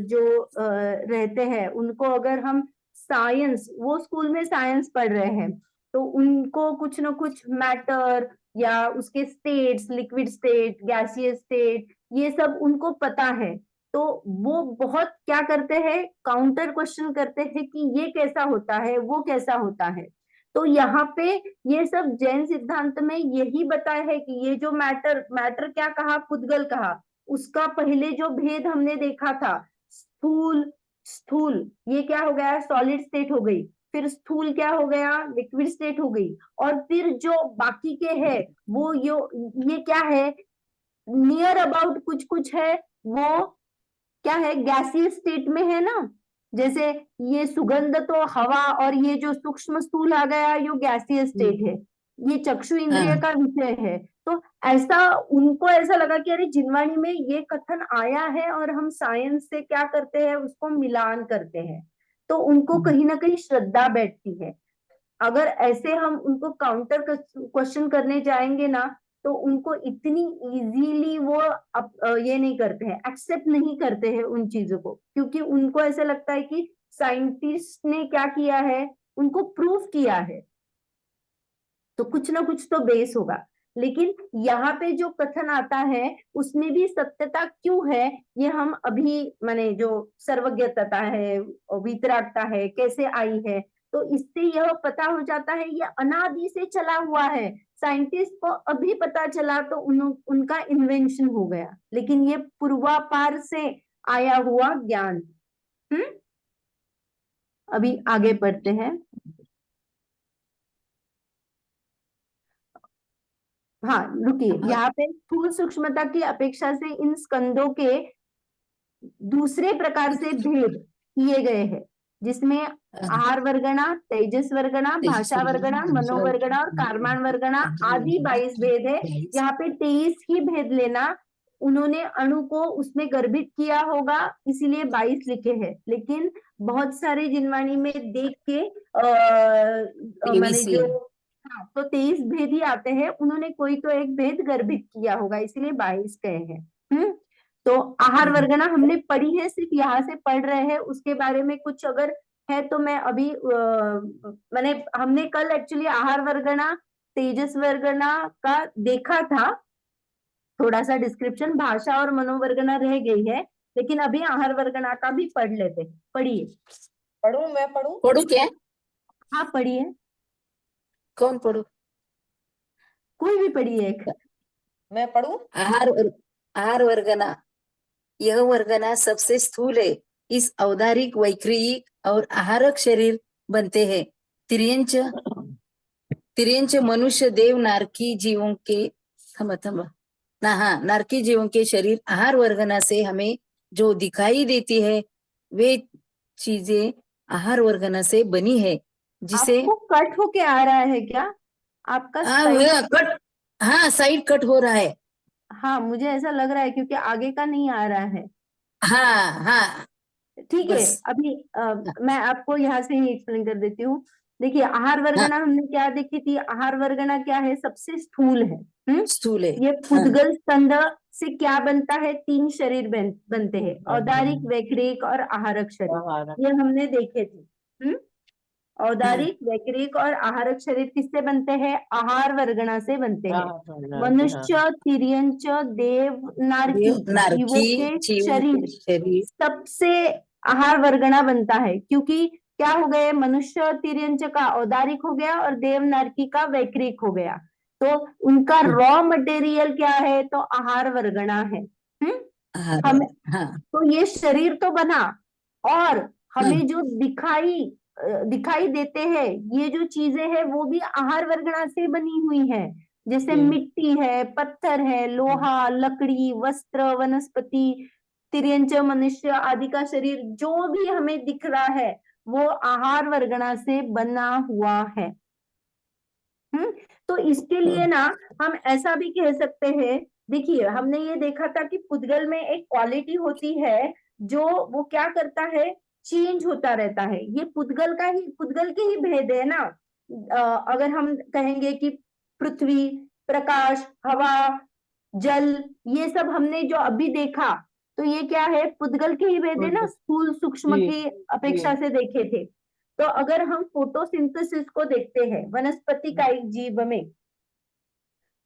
जो रहते हैं उनको अगर हम साइंस, वो स्कूल में साइंस पढ़ रहे हैं, तो उनको कुछ ना कुछ मैटर या उसके states, liquid state, gaseous state, ये सब उनको पता है। तो वो बहुत क्या करते हैं, काउंटर क्वेश्चन करते हैं कि ये कैसा होता है, वो कैसा होता है। तो यहाँ पे ये सब जैन सिद्धांत में यही बताया है कि ये जो मैटर क्या कहा, पुद्गल कहा, उसका पहले जो भेद हमने देखा था, स्थूल, स्थूल ये क्या हो गया, सॉलिड स्टेट हो गई, फिर स्थूल क्या हो गया, लिक्विड स्टेट हो गई, और फिर जो बाकी के है वो ये क्या है, नियर अबाउट कुछ कुछ है, वो क्या है, गैसीय स्टेट में है ना। जैसे ये सुगंध तो हवा, और ये जो सूक्ष्म स्थूल आ गया ये गैसीय स्टेट है, ये चक्षु इंद्रिय का विषय है। तो ऐसा उनको ऐसा लगा कि अरे जिनवाणी में ये कथन आया है और हम साइंस से क्या करते हैं, उसको मिलान करते हैं, तो उनको कहीं ना कहीं श्रद्धा बैठती है। अगर ऐसे हम उनको काउंटर क्वेश्चन करने जाएंगे ना, तो उनको इतनी इजीली वो ये नहीं करते हैं, एक्सेप्ट नहीं करते हैं उन चीजों को, क्योंकि उनको ऐसा लगता है कि साइंटिस्ट ने क्या किया है, उनको प्रूफ किया है, तो कुछ ना कुछ तो बेस होगा। लेकिन यहाँ पे जो कथन आता है उसमें भी सत्यता क्यों है, ये हम अभी माने जो सर्वज्ञता है, वितरागता है, कैसे आई है, तो इससे यह पता हो जाता है ये अनादि से चला हुआ है। साइंटिस्ट को अभी पता चला तो उनका इन्वेंशन हो गया, लेकिन ये पूर्वापार से आया हुआ ज्ञान। अभी आगे बढ़ते हैं। हाँ रुकिए, हाँ। यहाँ पे स्थूल सूक्ष्मता की अपेक्षा से इन स्कंदों के दूसरे प्रकार से भेद किए गए हैं, जिसमें आहार वर्गना, तेजस वर्गना, भाषा वर्गना, मनोवर्गना और कारमान वर्गना आदि 22 भेद है। यहाँ पे 23 ही भेद लेना, उन्होंने अणु को उसमें गर्भित किया होगा इसीलिए 22 लिखे हैं, लेकिन बहुत सारे जिनवाणी में देख के माने तेईस ही जो, है। हाँ तो 23 भेद ही आते हैं, उन्होंने कोई तो एक भेद गर्भित किया होगा इसीलिए 22 कहे हैं। तो आहार वर्गना हमने पढ़ी है, सिर्फ यहाँ से पढ़ रहे हैं, उसके बारे में कुछ अगर है तो मैं अभी मैंने हमने कल एक्चुअली आहार वर्गना, तेजस वर्गना का देखा था, थोड़ा सा डिस्क्रिप्शन, भाषा और मनोवर्गना रह गई है, लेकिन अभी आहार वर्गना का भी पढ़ लेते हैं। पढ़िए। पढ़ूं, मैं पढ़ूं? पढ़ू क्या? हाँ पढ़िए, कौन पढ़ू? कोई भी पढ़िए एक। मैं पढ़ूं? आहार वर्गना, यह वर्गना सबसे स्थूल है। इस औदारिक, वैक्रियिक और आहारक शरीर बनते हैं। तिर्यंच तिर्यंच मनुष्य, देव, नारकी जीवों के नारकी जीवों के शरीर आहार वर्गना से हमें जो दिखाई देती है वे चीजें आहार वर्गना से बनी है, जिसे आपको कट होके आ रहा है क्या? आपका साइड, कट, हाँ साइड कट हो रहा है। हाँ मुझे ऐसा लग रहा है क्योंकि आगे का नहीं आ रहा है। हाँ हाँ ठीक है, बस। अभी मैं आपको यहाँ से ही एक्सप्लेन कर देती हूँ। देखिए आहार हाँ वर्गना हमने क्या देखी थी, आहार वर्गना क्या है, सबसे स्थूल है। स्थूल है। ये हाँ पुद्गल स्कंद से क्या बनता है, 3 शरीर बनते हैं, औदारिक, वैक्रिक और आहारक शरीर, आहार। ये हमने देखे थे। हाँ औदारिक, वैक्रिक और आहारक शरीर किससे बनते हैं, आहार वर्गना से बनते हैं। मनुष्य, तिर्यंच, देव, नारकी देव, जीवों नारकी के जीवों शरीर के शरीर सबसे आहार वर्गना बनता है, क्योंकि क्या हो गए, मनुष्य तिर्यंच का औदारिक हो गया और देव नारकी का वैक्रिक हो गया, तो उनका रॉ मटेरियल क्या है, तो आहार वर्गना है। आहार हम हाँ तो ये शरीर तो बना, और हाँ हमें जो दिखाई देते हैं, ये जो चीजें हैं वो भी आहार वर्गना से बनी हुई है, जैसे मिट्टी है, पत्थर है, लोहा, लकड़ी, वस्त्र, वनस्पति, तिर्यंच, मनुष्य आदि का शरीर जो भी हमें दिख रहा है वो आहार वर्गना से बना हुआ है। तो इसके लिए ना हम ऐसा भी कह सकते हैं, देखिए हमने ये देखा था कि पुद्गल में एक क्वालिटी होती है जो वो क्या करता है, चेंज होता रहता है, ये पुद्गल के ही भेद है ना। अगर हम कहेंगे कि पृथ्वी, प्रकाश, हवा, जल, ये सब हमने जो अभी देखा, तो ये क्या है, पुद्गल के ही भेद है ना, स्थूल सूक्ष्म जी, की अपेक्षा से देखे थे। तो अगर हम फोटोसिंथेसिस को देखते हैं वनस्पति कायिक जीव में,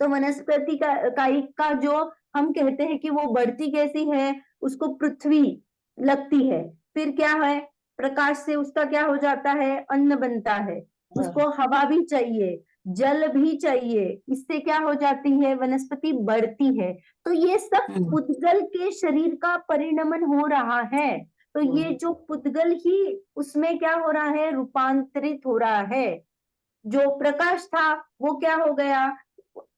तो वनस्पति कायिक का जो हम कहते हैं कि वो बढ़ती कैसी है, उसको पृथ्वी लगती है, फिर क्या है, प्रकाश से उसका क्या हो जाता है, अन्न बनता है, उसको हवा भी चाहिए, जल भी चाहिए, इससे क्या हो जाती है, वनस्पति बढ़ती है। तो ये सब पुद्गल के शरीर का परिणमन हो रहा है, तो ये जो पुद्गल ही उसमें क्या हो रहा है, रूपांतरित हो रहा है। जो प्रकाश था वो क्या हो गया,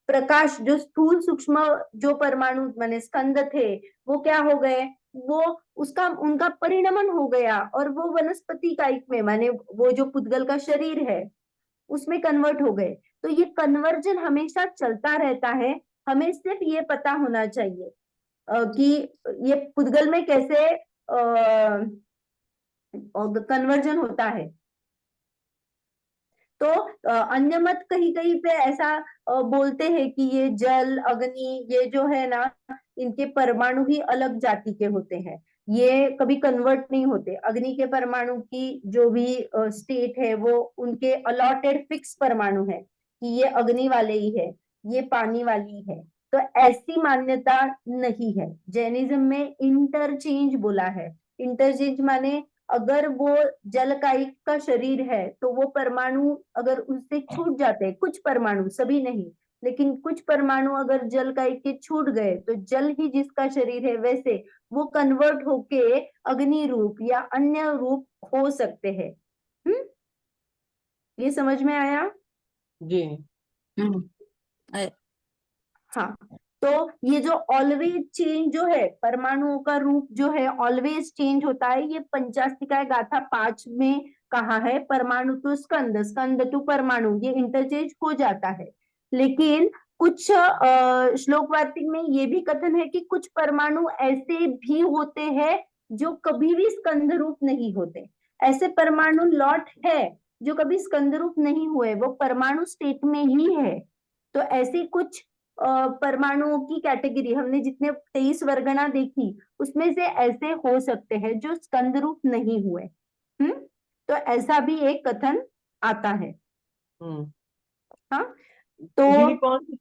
प्रकाश जो स्थूल सूक्ष्म जो परमाणु माने स्कंद थे वो क्या हो गए, वो उसका उनका परिणमन हो गया और वो वनस्पति कायिक में माने वो जो पुद्गल का शरीर है उसमें कन्वर्ट हो गए। तो ये कन्वर्जन हमेशा चलता रहता है, हमें सिर्फ ये पता होना चाहिए कि ये पुद्गल में कैसे कन्वर्जन होता है। तो अन्य मत कहीं कहीं पे ऐसा बोलते हैं कि ये जल, अग्नि, ये जो है ना, इनके परमाणु ही अलग जाति के होते हैं, ये कभी कन्वर्ट नहीं होते। अग्नि के परमाणु की जो भी स्टेट है वो उनके अलॉटेड फिक्स परमाणु है कि ये अग्नि वाले ही है, ये पानी वाली है। तो ऐसी मान्यता नहीं है। जैनिज्म में इंटरचेंज बोला है। इंटरचेंज माने अगर वो जलकायिक का शरीर है तो वो परमाणु अगर उससे छूट जाते हैं, कुछ परमाणु, सभी नहीं, लेकिन कुछ परमाणु अगर जलकायिक के छूट गए तो जल ही जिसका शरीर है वैसे वो कन्वर्ट होके अग्नि रूप या अन्य रूप हो सकते हैं। ये समझ में आया? जी। हम्म, हाँ, तो ये जो ऑलवेज चेंज जो है, परमाणुओं का रूप जो है ऑलवेज चेंज होता है, ये पंचास्तिकाय गाथा 5 में कहा है। परमाणु टू स्कंद, स्कंद टू परमाणु, ये इंटरचेंज हो जाता है। लेकिन कुछ श्लोक वार्तिक में ये भी कथन है कि कुछ परमाणु ऐसे भी होते हैं जो कभी भी स्कंद रूप नहीं होते। ऐसे परमाणु लॉट है जो कभी स्कंद रूप नहीं हुए, वो परमाणु स्टेट में ही है। तो ऐसी कुछ परमाणुओं की कैटेगरी हमने जितने 23 वर्गना देखी, उसमें से ऐसे हो सकते हैं जो स्कंद रूप नहीं हुए। तो ऐसा भी एक कथन आता है। हाँ, तो दीदी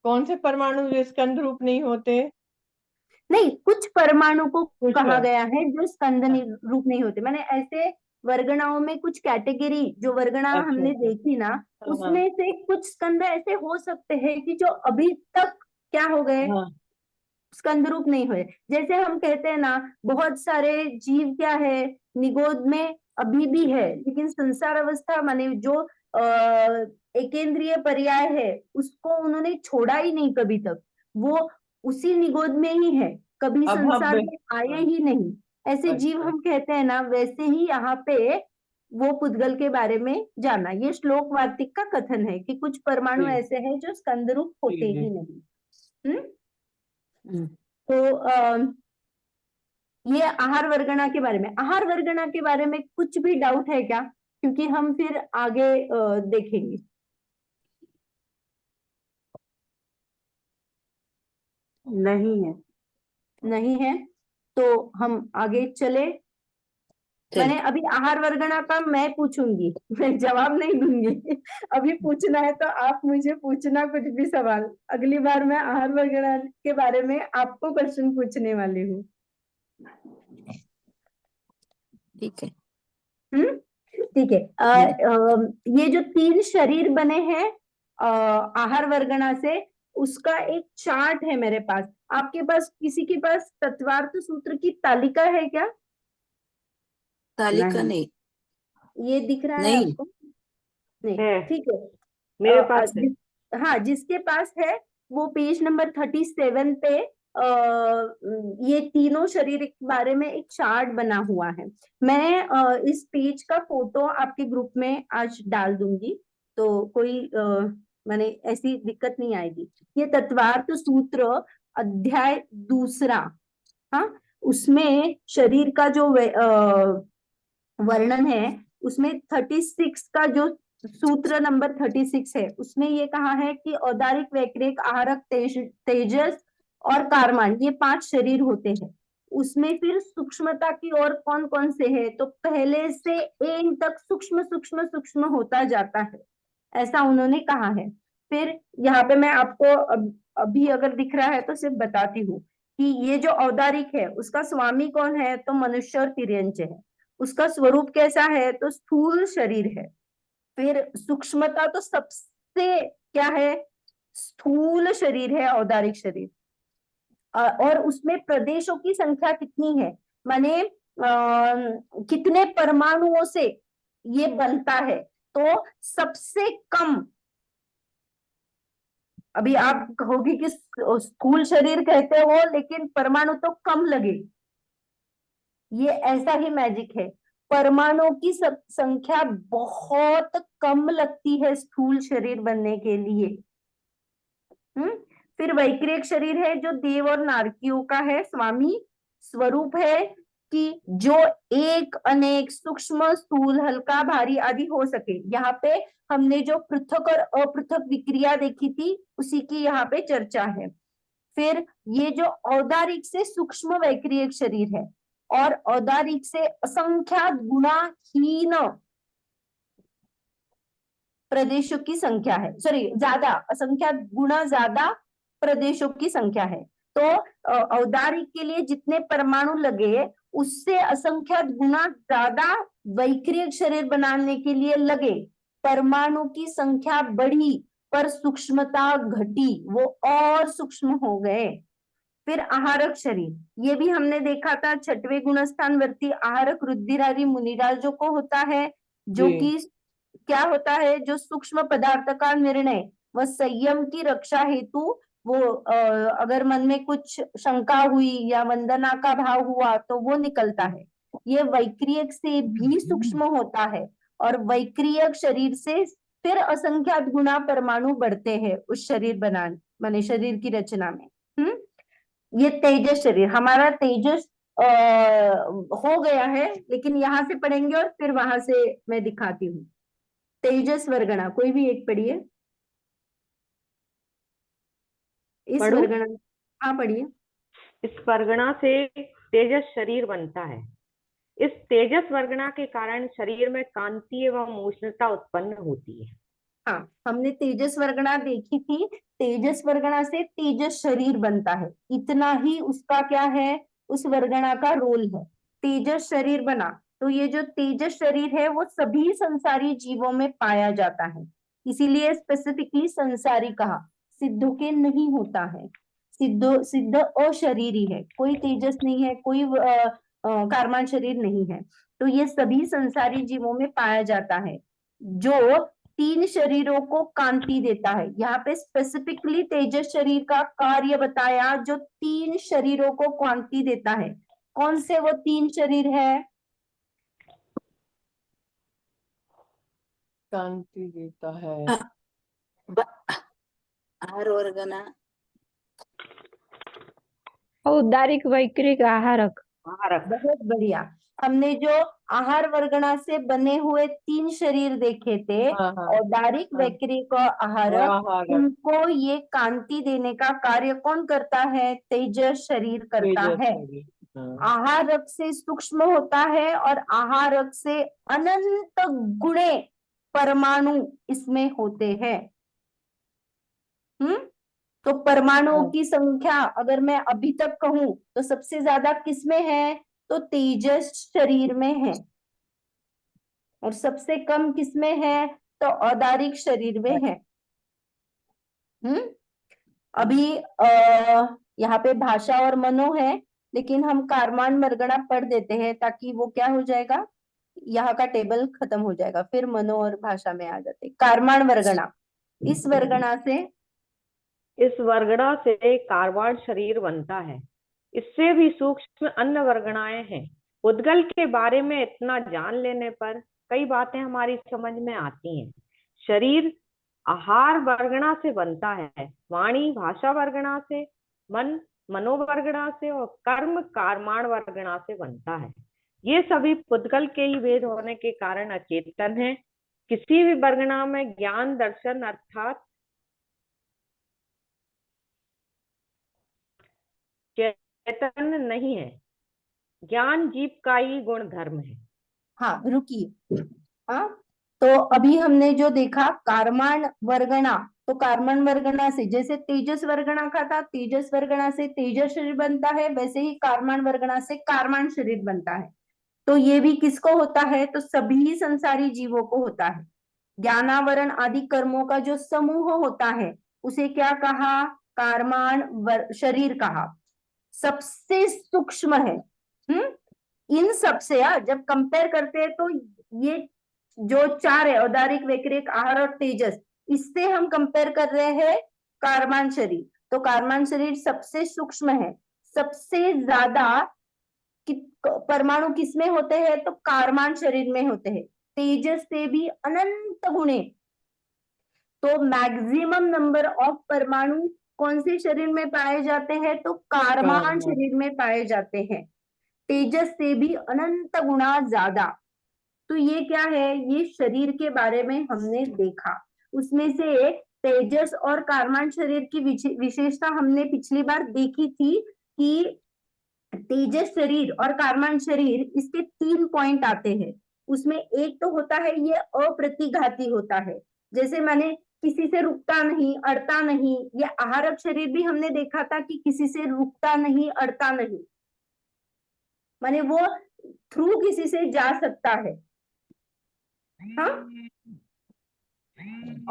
कौन से परमाणु जो स्कंद रूप नहीं होते? नहीं, कुछ परमाणु को कुछ कहा है। गया है जो स्कंद रूप नहीं होते। मैंने ऐसे वर्गणाओं में कुछ कैटेगरी जो वर्गणा अच्छा हमने अच्छा। देखी ना, हाँ उसमें से कुछ स्कंद ऐसे हो सकते हैं कि जो अभी तक क्या हो गए, हाँ स्कंद रूप नहीं हुए। जैसे हम कहते हैं ना, बहुत सारे जीव क्या है, निगोद में अभी भी है, लेकिन संसार अवस्था माने जो एकेंद्रिय पर्याय है उसको उन्होंने छोड़ा ही नहीं कभी तक, वो उसी निगोद में ही है, कभी संसार अभव्य। में आए हाँ, ही नहीं। ऐसे जीव अच्छा हम कहते हैं ना, वैसे ही यहाँ पे वो पुद्गल के बारे में जाना। ये श्लोक वार्तिक का कथन है कि कुछ परमाणु जी ऐसे हैं जो स्कंद रूप होते जी जी। ही नहीं। हम्म हम्म, तो ये आहार वर्गणा के बारे में। आहार वर्गणा के बारे में कुछ भी डाउट है क्या? क्योंकि हम फिर आगे देखेंगे। नहीं है। नहीं है तो हम आगे चले। चल मैंने अभी आहार वर्गणा का मैं पूछूंगी, मैं जवाब नहीं दूंगी। अभी पूछना है तो आप मुझे पूछना कुछ भी सवाल। अगली बार मैं आहार वर्गणा के बारे में आपको क्वेश्चन पूछने वाली हूँ। ठीक है। ठीक है। ये जो 3 शरीर बने हैं आहार वर्गणा से, उसका एक चार्ट है मेरे पास। आपके पास, किसी के पास तत्वार्थ सूत्र की तालिका है क्या? तालिका नहीं नहीं। ये दिख रहा है नहीं आपको? नहीं, है, ठीक है। मेरे पास है। हाँ, जिसके पास है वो पेज नंबर 37 पे ये तीनों शरीर के बारे में एक चार्ट बना हुआ है। मैं इस पेज का फोटो आपके ग्रुप में आज डाल दूंगी, तो कोई माने ऐसी दिक्कत नहीं आएगी। ये तत्वार्थ सूत्र अध्याय 2, हाँ, उसमें शरीर का जो वर्णन है, उसमें 36 का जो सूत्र नंबर 36 है, उसमें ये कहा है कि औदारिक, वैक्रिक, आहारक, तेजस और कारमान, ये 5 शरीर होते हैं। उसमें फिर सूक्ष्मता की ओर कौन कौन से है, तो पहले से एन तक सूक्ष्म सूक्ष्म सूक्ष्म होता जाता है, ऐसा उन्होंने कहा है। फिर यहाँ पे मैं आपको अभी अगर दिख रहा है तो सिर्फ बताती हूँ कि ये जो औदारिक है उसका स्वामी कौन है, तो मनुष्य और तिर्यंच है। उसका स्वरूप कैसा है, तो स्थूल शरीर है। फिर सूक्ष्मता तो सबसे क्या है, स्थूल शरीर है औदारिक शरीर। और उसमें प्रदेशों की संख्या कितनी है, माने कितने परमाणुओं से ये बनता है, तो सबसे कम। अभी आप कहोगे कि स्थूल शरीर कहते हो लेकिन परमाणु तो कम लगे, ये ऐसा ही मैजिक है। परमाणुओं की संख्या बहुत कम लगती है स्थूल शरीर बनने के लिए। फिर वैक्रिक शरीर है जो देव और नारकियों का है स्वामी। स्वरूप है कि जो एक, अनेक, सूक्ष्म, स्थूल, हल्का, भारी आदि हो सके। यहाँ पे हमने जो पृथक और अपृथक विक्रिया देखी थी उसी की यहाँ पे चर्चा है। फिर ये जो औदारिक से सूक्ष्म वैक्रिक शरीर है और औदारिक से असंख्यात गुणाहीन प्रदेशों की संख्या है, सॉरी ज्यादा, असंख्यात गुणा ज्यादा प्रदेशों की संख्या है। तो औदारिक के लिए जितने परमाणु लगे उससे असंख्यात गुना ज्यादा वैक्रिक शरीर बनाने के लिए लगे। परमाणु की संख्या बढ़ी पर सूक्ष्मता घटी, वो और सूक्ष्म हो गए। फिर आहारक शरीर, ये भी हमने देखा था, 6वें गुणस्थान वर्ती आहारक रुधिरादि मुनिराजों को होता है, जो जी कि क्या होता है, जो सूक्ष्म पदार्थ का निर्णय व संयम की रक्षा हेतु वो अगर मन में कुछ शंका हुई या वंदना का भाव हुआ तो वो निकलता है। ये वैक्रियक से भी सूक्ष्म होता है और वैक्रियक शरीर से फिर असंख्यात गुना परमाणु बढ़ते हैं उस शरीर बनाने माने शरीर की रचना में। ये तेजस शरीर हमारा तेजस हो गया है, लेकिन यहाँ से पढ़ेंगे और फिर वहां से मैं दिखाती हूँ। तेजस वर्गणा कोई भी एक पढ़िए। इस पढ़ूं? वर्गणा, हाँ पढ़िए। इस वर्गणा से तेजस शरीर बनता है। इस तेजस वर्गणा के कारण शरीर में कांति एवं उष्णता उत्पन्न होती है। हाँ, हमने तेजस वर्गणा देखी थी। तेजस वर्गणा से तेजस शरीर बनता है, इतना ही उसका क्या है, उस वर्गणा का रोल है। तेजस शरीर बना तो ये जो तेजस शरीर है वो सभी संसारी जीवों में पाया जाता है, इसीलिए स्पेसिफिकली संसारी कहा। सिद्धों के नहीं होता है, सिद्ध अशरीरी है, कोई तेजस नहीं है, कोई कारमान शरीर नहीं है। तो ये सभी संसारी जीवों में पाया जाता है, जो 3 शरीरों को कांति देता है। यहाँ पे स्पेसिफिकली तेजस शरीर का कार्य बताया, जो 3 शरीरों को कांति देता है। कौन से वो 3 शरीर है? कांति देता है। आहार वर्गना, औदारिक वैक्रिक आहारक। बहुत बढ़िया। हमने जो आहार वर्गणा से बने हुए 3 शरीर देखे थे, हाँ, हाँ, औदारिक, हाँ। वैक्रिक और आहारक, आहारक। उनको ये कांति देने का कार्य कौन करता है? तेजस शरीर करता तेजस है। शरीर, हाँ। आहारक से सूक्ष्म होता है और आहारक से अनंत गुणे परमाणु इसमें होते हैं। तो परमाणुओं हाँ। की संख्या अगर मैं अभी तक कहूं तो सबसे ज्यादा किसमें है? तो तेजस शरीर में है, और सबसे कम किसमें है? तो औदारिक शरीर में है। अभी यहाँ पे भाषा और मनो है, लेकिन हम कारमान वर्गणा पढ़ देते हैं ताकि वो क्या हो जाएगा, यहाँ का टेबल खत्म हो जाएगा, फिर मनो और भाषा में आ जाते। कारमान वर्गणा, इस वर्गणा से इस वर्गणा से कारवाण शरीर बनता है। इससे भी सूक्ष्म अन्य वर्गणाएं हैं। उद्गल के बारे में इतना जान लेने पर कई बातें हमारी समझ में आती हैं। शरीर आहार वर्गणा से बनता है, वाणी भाषा वर्गणा से, मन मनोवर्गणा से और कर्म कारमाण वर्गणा से बनता है। ये सभी पुद्गल के ही भेद होने के कारण अचेतन है। किसी भी वर्गणा में ज्ञान दर्शन अर्थात चैतन्य नहीं है। ज्ञान जीव का ही गुण धर्म है। हाँ रुकिए। हाँ, तो अभी हमने जो देखा कारमान वर्गणा, तो कारमान वर्गणा से जैसे तेजस वर्गणा का था, तेजस वर्गणा से तेजस शरीर बनता है, वैसे ही कारमान वर्गणा से कारमान शरीर बनता है। तो ये भी किसको होता है? तो सभी संसारी जीवों को होता है। ज्ञानावरण आदि कर्मों का जो समूह होता है उसे क्या कहा? कारमान शरीर कहा। सबसे सूक्ष्म है। इन सबसे जब कंपेयर करते हैं तो ये जो 4 है, औदारिक, वैक्रिक, आहार और तेजस, इससे हम कंपेयर कर रहे हैं कारमान शरीर। तो कारमान शरीर सबसे सूक्ष्म है। सबसे ज्यादा परमाणु किसमें होते हैं? तो कारमान शरीर में होते हैं। तेजस से भी अनंत गुणे। तो मैक्सिमम नंबर ऑफ परमाणु कौन से शरीर में पाए जाते हैं? तो कारमान शरीर में पाए जाते हैं। तेजस से भी अनंत गुना ज्यादा। तो ये क्या है? ये शरीर के बारे में हमने देखा। उसमें से तेजस और कारमान शरीर की विशेषता हमने पिछली बार देखी थी कि तेजस शरीर और कारमान शरीर, इसके 3 पॉइंट आते हैं। उसमें एक तो होता है ये अप्रतिघाती होता है, जैसे मैंने किसी से रुकता नहीं, अड़ता नहीं। ये आहारक शरीर भी हमने देखा था कि किसी से रुकता नहीं, अड़ता नहीं, माने वो थ्रू किसी से जा सकता है। हाँ,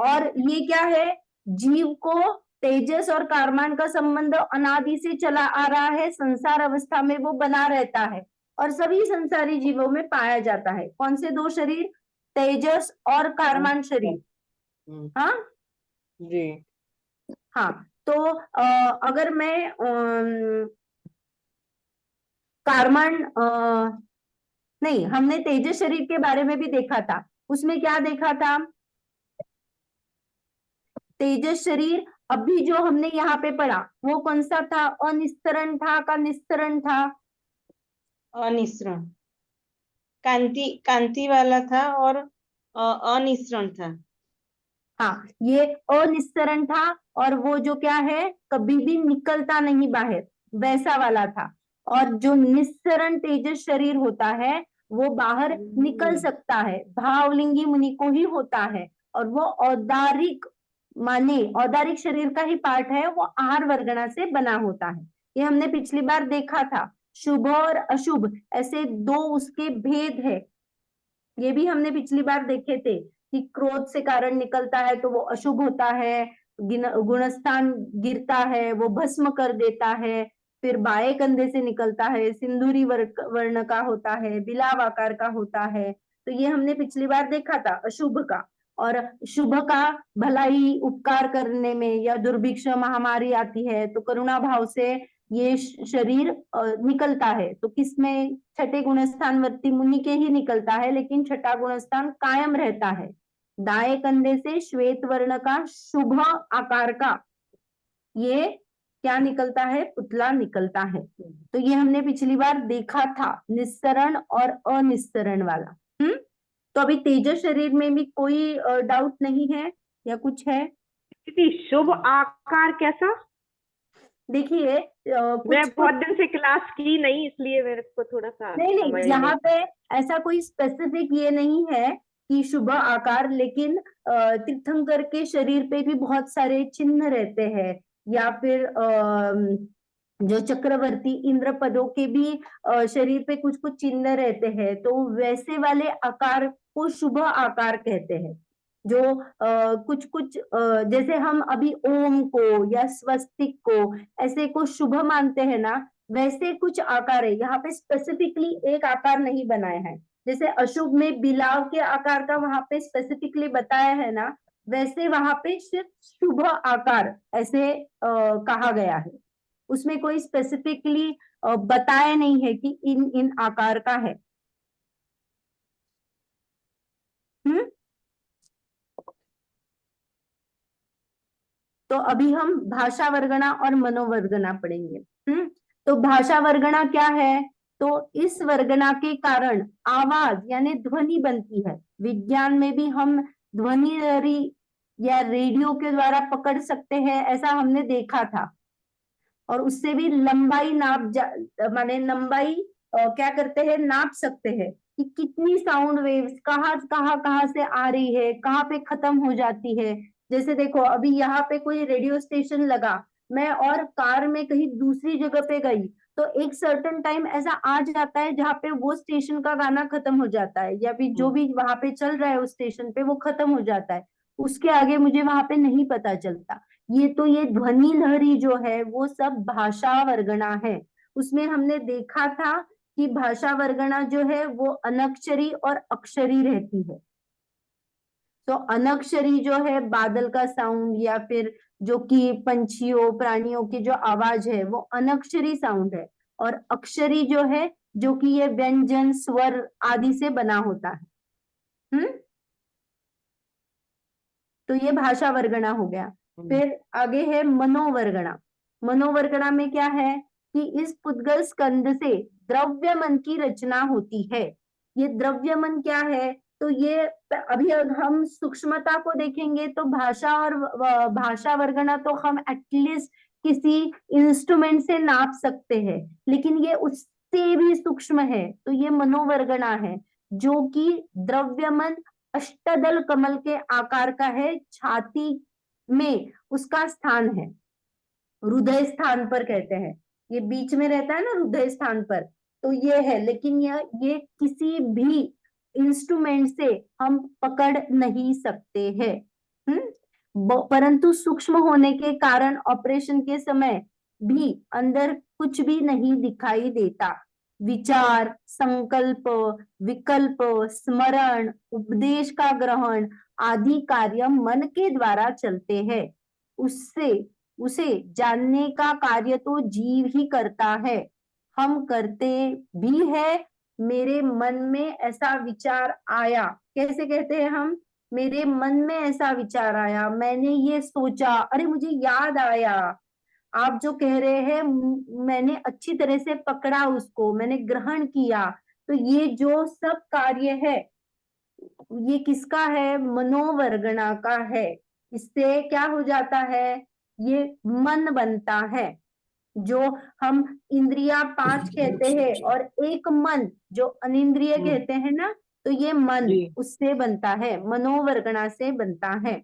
और ये क्या है? जीव को तेजस और कारमान का संबंध अनादि से चला आ रहा है, संसार अवस्था में वो बना रहता है और सभी संसारी जीवों में पाया जाता है। कौन से 2 शरीर? तेजस और कारमान शरीर। हाँ जी। हाँ, तो अगर मैं कार्बन नहीं, हमने तेजस शरीर के बारे में भी देखा था। उसमें क्या देखा था? तेजस शरीर अभी जो हमने यहाँ पे पढ़ा वो कौन सा था? अनिस्तरण था का निस्तरण था? अनिसरण, कांति वाला था और अनिसरण था। हाँ, ये अनिस्तरण था, और वो जो क्या है, कभी भी निकलता नहीं बाहर, वैसा वाला था। और जो निस्सरण तेजस शरीर होता है वो बाहर निकल सकता है, भावलिंगी मुनि को ही होता है। और वो औदारिक, माने औदारिक शरीर का ही पार्ट है, वो आहार वर्गणा से बना होता है। ये हमने पिछली बार देखा था। शुभ और अशुभ ऐसे दो उसके भेद है, ये भी हमने पिछली बार देखे थे कि क्रोध से कारण निकलता है तो वो अशुभ होता है, गुणस्थान गिरता है वो भस्म कर देता है। फिर बाएं कंधे से निकलता है, सिंदूरी वर्ण का होता है, बिलाव आकार का होता है। तो ये हमने पिछली बार देखा था अशुभ का। और शुभ का भलाई उपकार करने में, या दुर्भिक्ष महामारी आती है तो करुणा भाव से ये शरीर निकलता है। तो किसमें? छठे गुणस्थान वर्ती मुनि के ही निकलता है, लेकिन छठा गुणस्थान कायम रहता है। दाएं कंधे से श्वेत वर्ण का शुभ आकार का ये क्या निकलता है? पुतला निकलता है। तो ये हमने पिछली बार देखा था, निस्सरण और अनिस्सरण वाला। तो अभी तेजस शरीर में भी कोई डाउट नहीं है या कुछ है? दीदी शुभ आकार कैसा? देखिए मैं बहुत दिन से क्लास की नहीं, इसलिए मेरे को थोड़ा सा नहीं समझ नहीं, यहाँ पे ऐसा कोई स्पेसिफिक ये नहीं है कि शुभ आकार, लेकिन तीर्थंकर के शरीर पे भी बहुत सारे चिन्ह रहते हैं, या फिर जो चक्रवर्ती इंद्र पदों के भी शरीर पे कुछ कुछ चिन्ह रहते हैं, तो वैसे वाले आकार को शुभ आकार कहते हैं। जो कुछ कुछ जैसे हम अभी ओम को या स्वस्तिक को ऐसे को शुभ मानते हैं ना, वैसे कुछ आकार है। यहाँ पे स्पेसिफिकली एक आकार नहीं बनाया है। जैसे अशुभ में बिलाव के आकार का वहां पे स्पेसिफिकली बताया है ना, वैसे वहां पे सिर्फ शुभ आकार ऐसे कहा गया है। उसमें कोई स्पेसिफिकली बताया नहीं है कि इन इन आकार का है। हम्म। तो अभी हम भाषा वर्गणा और मनोवर्गणा पढ़ेंगे। तो भाषा वर्गणा क्या है? तो इस वर्गणा के कारण आवाज यानी ध्वनि बनती है। विज्ञान में भी हम ध्वनि लहरी या रेडियो के द्वारा पकड़ सकते हैं, ऐसा हमने देखा था। और उससे भी लंबाई माने लंबाई क्या करते हैं, नाप सकते हैं कि कितनी साउंड वेव्स कहाँ से आ रही है, कहाँ पे खत्म हो जाती है। जैसे देखो अभी यहाँ पे कोई रेडियो स्टेशन लगा, मैं और कार में कहीं दूसरी जगह पे गई, तो एक सर्टेन टाइम ऐसा आ जाता है जहाँ पे वो स्टेशन का गाना खत्म हो जाता है, या फिर जो भी वहां पे चल रहा है उस स्टेशन पे वो खत्म हो जाता है। उसके आगे मुझे वहां पे नहीं पता चलता। ये ध्वनि लहरी जो है वो सब भाषा वर्गणा है। उसमें हमने देखा था कि भाषा वर्गणा जो है वो अनक्षरी और अक्षरी रहती है। तो अनक्षरी जो है बादल का साउंड, या फिर जो कि पंछियों प्राणियों की जो आवाज है वो अनक्षरी साउंड है। और अक्षरी जो है जो कि ये व्यंजन स्वर आदि से बना होता है। तो ये भाषा वर्गणा हो गया। फिर आगे है मनोवर्गणा। मनोवर्गणा में क्या है कि इस पुद्गल स्कंद से द्रव्य मन की रचना होती है। ये द्रव्य मन क्या है? तो ये अभी हम सूक्ष्मता को देखेंगे तो भाषा और भाषा वर्गणा तो हम एटलीस्ट किसी इंस्ट्रूमेंट से नाप सकते हैं, लेकिन ये उससे भी सूक्ष्म है। तो ये मनोवर्गणा है जो कि द्रव्य मन अष्टदल कमल के आकार का है, छाती में उसका स्थान है, हृदय स्थान पर कहते हैं। ये बीच में रहता है ना हृदय स्थान पर, तो ये है। लेकिन ये किसी भी इंस्ट्रूमेंट से हम पकड़ नहीं सकते हैं। परंतु सूक्ष्म होने के कारण ऑपरेशन के समय भी अंदर कुछ भी नहीं दिखाई देता। विचार, संकल्प, विकल्प, स्मरण, उपदेश का ग्रहण आदि कार्य मन के द्वारा चलते हैं। उससे उसे जानने का कार्य तो जीव ही करता है। हम करते भी है। मेरे मन में ऐसा विचार आया, कैसे कहते हैं हम? मेरे मन में ऐसा विचार आया, मैंने ये सोचा, अरे मुझे याद आया। आप जो कह रहे हैं मैंने अच्छी तरह से पकड़ा उसको, मैंने ग्रहण किया। तो ये जो सब कार्य है ये किसका है? मनोवर्गणा का है। इससे क्या हो जाता है? ये मन बनता है। जो हम इंद्रिया 5 कहते हैं और एक मन जो अनिंद्रिय कहते हैं ना, तो ये मन जी। उससे बनता है, मनोवर्गणा से बनता है।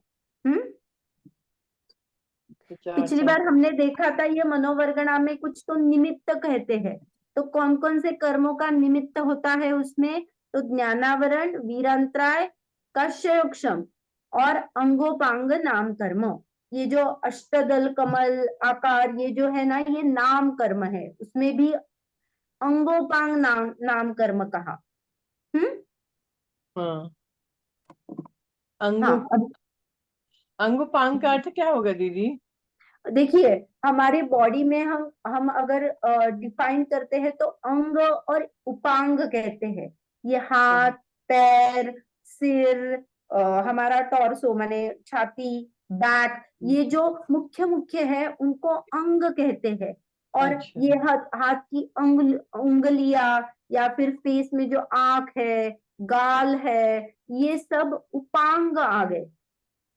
पिछली बार हमने देखा था ये मनोवर्गणा में कुछ तो निमित्त कहते हैं। तो कौन कौन से कर्मों का निमित्त होता है उसमें? तो ज्ञानावरण, वीरांतराय, कश्यक्षम और अंगोपांग नाम कर्म। ये जो अष्टदल कमल आकार ये जो है ना, ये नाम कर्म है। उसमें भी अंगोपांग नाम कर्म कहा। हाँ, हाँ, अब अंगोपांग का अर्थ क्या होगा दीदी? देखिए, हमारी बॉडी में हम अगर डिफाइन करते हैं तो अंग और उपांग कहते हैं। ये हाथ, पैर, सिर, हमारा टॉर्सो माने छाती, बैक, ये जो मुख्य मुख्य है उनको अंग कहते हैं। और अच्छा। ये हाथ की उंगलियां या फिर फेस में जो आंख है, गाल है, ये सब उपांग आ गए।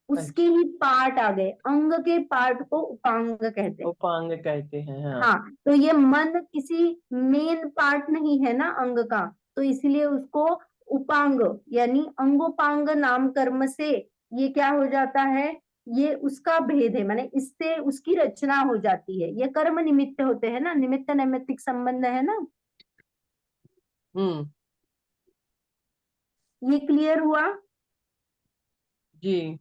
उसके ही पार्ट आ गए। अंग के पार्ट को उपांग कहते हैं। उपांग कहते हैं, हाँ। हाँ, तो ये मन किसी मेन पार्ट नहीं है ना अंग का, तो इसलिए उसको उपांग यानी अंगोपांग नाम कर्म से ये क्या हो जाता है? ये उसका भेद है, माने इससे उसकी रचना हो जाती है। ये कर्म निमित्त होते हैं ना, निमित्त नैमित्तिक संबंध है ना। ये क्लियर हुआ? जी।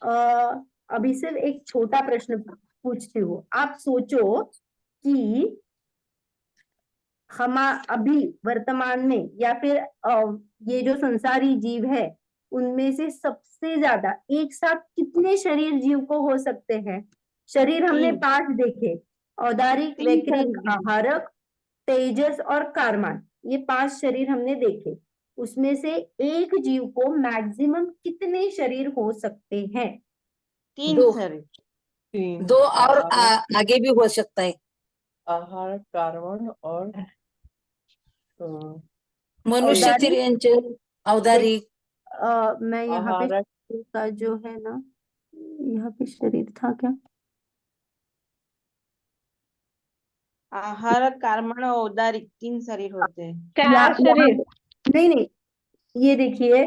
अभी सिर्फ एक छोटा प्रश्न पूछती हूँ। आप सोचो कि हम अभी वर्तमान में या फिर ये जो संसारी जीव है उनमें से सबसे ज्यादा एक साथ कितने शरीर जीव को हो सकते हैं? शरीर हमने 5 देखे, औदारिक, वैक्रिक, आहारक, तेजस और कारमान। ये 5 शरीर हमने देखे। उसमें से एक जीव को मैक्सिमम कितने शरीर हो सकते हैं? 3 दो। शरीर। 3 दो और आगे भी हो सकता है। आहार, कार्बन और मनुष्य, औदारिक, तिर्यंचल, औदारिक। मैं यहाँ पे आहारक। शरीर का जो है ना, यहाँ पे शरीर था क्या? आहार, कर्मण और औदारिक 3 शरीर होते हैं। 4 शरीर। नहीं नहीं, ये देखिए,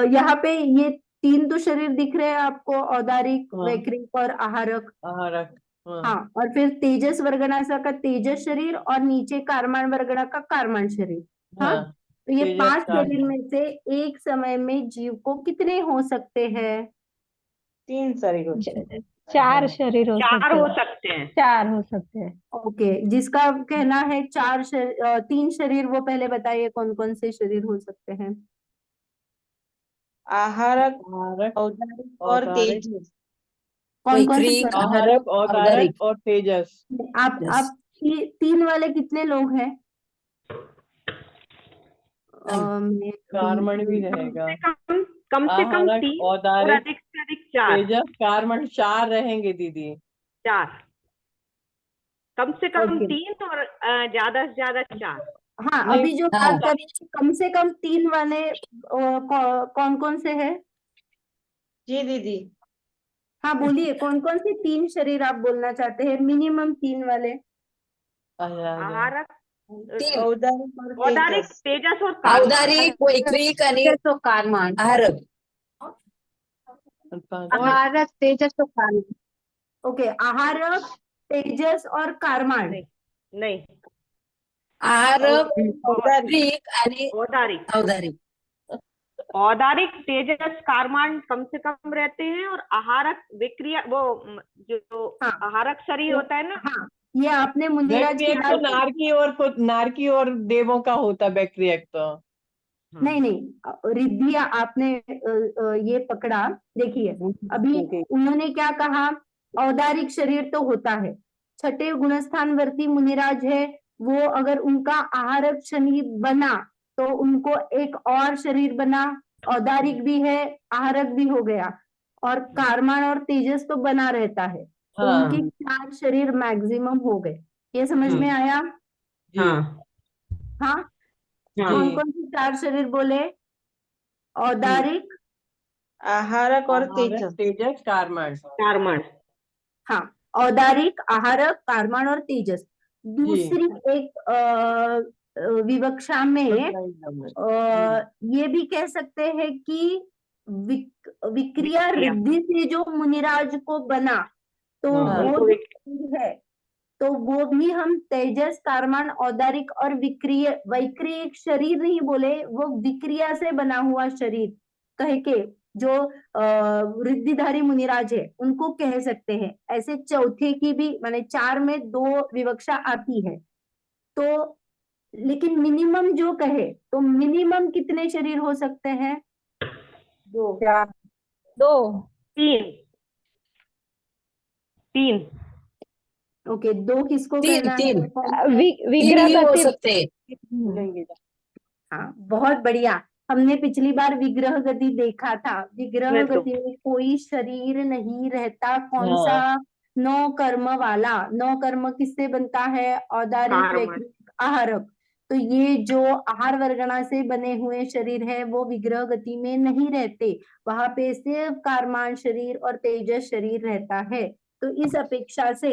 यहाँ पे ये 3 तो शरीर दिख रहे हैं आपको, औदारिक, हाँ। वैक्रिक और आहारक। आहारक, हाँ। हाँ, और फिर तेजस वर्गणासा का तेजस शरीर और नीचे कारमान वर्गणा का कारमान शरीर। हाँ, तो ये तेजस 5 कारमान। शरीर में से एक समय में जीव को कितने हो सकते हैं? 3 शरीर होते हैं। 4 शरीर हो 4 सकते हो हैं। सकते हैं। 4 हो सकते हैं। ओके, जिसका कहना है 3 शरीर, वो पहले बताइए कौन कौन से शरीर हो सकते हैं? आहारक, आहारक, औदारिक और औदारिक, तेजस। कौन कौन से वैक्रिक, शरीर? आहारक, औदारिक। औदारिक और तेजस। आप 3 वाले कितने लोग हैं? कार्बन भी रहेगा। कम से कम आहारक, 3 और औदारिक, अधिक से अधिक 4। तेजस, कार्बन 4 रहेंगे दीदी। 4, कम से कम ओके। 3 और ज्यादा से ज्यादा 4। हाँ, नहीं, अभी जो हाँ। बात कर रही थी कम से कम 3 वाले कौन कौन से हैं? जी दीदी। हाँ, बोलिए कौन कौन से 3 शरीर आप बोलना चाहते हैं? मिनिमम 3 वाले। आहारक, तीन। औदारिक और औदारिक, तेजस। तेजस और कारमान। औदारिक, वैक्रिक आणि तो कारमान, आहारक। आहारक, तेजस तो कारमान। ओके, आहारक, तेजस और कारमान। नहीं, आहारक, औदारिक। वैक्रिक आणि औदारिक। औदारिक। औदारिक, तेजस, कारमान कम से कम रहते हैं और आहारक, विक्रिया वो जो हाँ। आहारक शरीर होता है ना। हाँ, ये आपने मुनिराज की बैक्टीरिया तो बात। नारकी और देवों का होता बैक्टीरिया तो। नहीं नहीं, रिद्धिया आपने ये पकड़ा। देखिए, अभी उन्होंने क्या कहा? औदारिक शरीर तो होता है। छठे गुणस्थानवर्ती मुनिराज है, वो अगर उनका आहारक शरीर बना तो उनको एक और शरीर बना, औदारिक भी है, आहारक भी हो गया, और कारमान और तेजस तो बना रहता है, तो हाँ उनके 4 शरीर मैक्सिमम हो गए। ये समझ में आया? जी हाँ हाँ, हाँ कौन जी कौन से 4 शरीर बोले? औदारिक, आहारक और आहारक, तेजस। तेजस, कारमान। कारमण। हाँ, औदारिक, आहारक, कारमान और तेजस। दूसरी एक विवक्षा में ये भी कह सकते हैं कि विक्रिया विक्रिया। रिद्धि से जो मुनिराज को बना, तो हाँ। वो उनको जो शरीर है, तो वो भी हम तेजस, कारमान, औदारिक और विक्रिय वैक्रिय शरीर नहीं बोले, वो विक्रिया से बना हुआ शरीर कह के जो रिद्धिधारी मुनिराज है उनको कह सकते हैं। ऐसे चौथे की भी माने 4 में 2 विवक्षा आती है। तो लेकिन मिनिमम जो कहे तो मिनिमम कितने शरीर हो सकते हैं? 2। 2। तीन। तीन। ओके, 2 किसको 3 कहना है? 3 कौन? 3 विग्रह ही हो गति। सकते हैं। बोलेंगे। हाँ, बहुत बढ़िया। हमने पिछली बार विग्रह गति देखा था। विग्रह मैं तो गति में कोई शरीर नहीं रहता। कौन हाँ। सा? 9 कर्म वाला। 9 कर्म किससे बनता है? औदारिक, कारमण। वैक्रिक, आहारक। तो ये जो आहार वर्गणा से बने हुए शरीर है वो विग्रह गति में नहीं रहते, वहां पे सिर्फ कारमान शरीर और तेजस शरीर रहता है। तो इस अपेक्षा से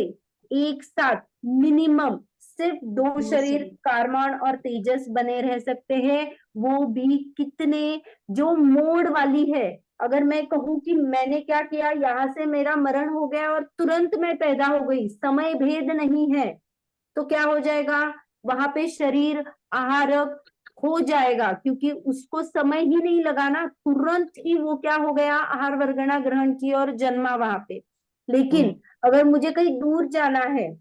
एक साथ मिनिमम सिर्फ 2 शरीर कारमान और तेजस बने रह सकते हैं, वो भी कितने? जो मोड वाली है, अगर मैं कहूं कि मैंने क्या किया, यहाँ से मेरा मरण हो गया और तुरंत मैं पैदा हो गई, समय भेद नहीं है, तो क्या हो जाएगा? वहां पे शरीर आहारक हो जाएगा, क्योंकि उसको समय ही नहीं लगाना, तुरंत ही वो क्या हो गया? आहार वर्गणा ग्रहण की और जन्मा वहां पे। लेकिन अगर मुझे कहीं दूर जाना है,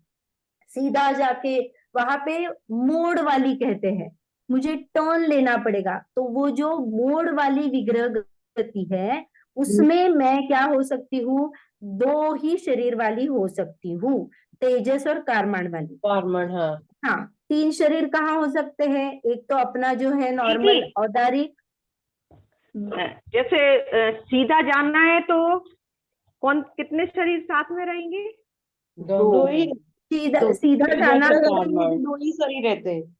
सीधा जाके वहां पे मोड़ वाली कहते हैं, मुझे टर्न लेना पड़ेगा, तो वो जो मोड़ वाली विग्रह गति है उसमें मैं क्या हो सकती हूँ? 2 ही शरीर वाली हो सकती हूँ, तेजस और कारमान वाली। कारमान। हाँ। हाँ, 3 शरीर कहाँ हो सकते हैं? एक तो अपना जो है नॉर्मल दीदी, औदारिक। जैसे सीधा जानना है तो कौन कितने शरीर साथ में रहेंगे? 2 ही। सीधा सीधा तेजस जाना और तो कारमान। 2 ही शरीर रहते हैं।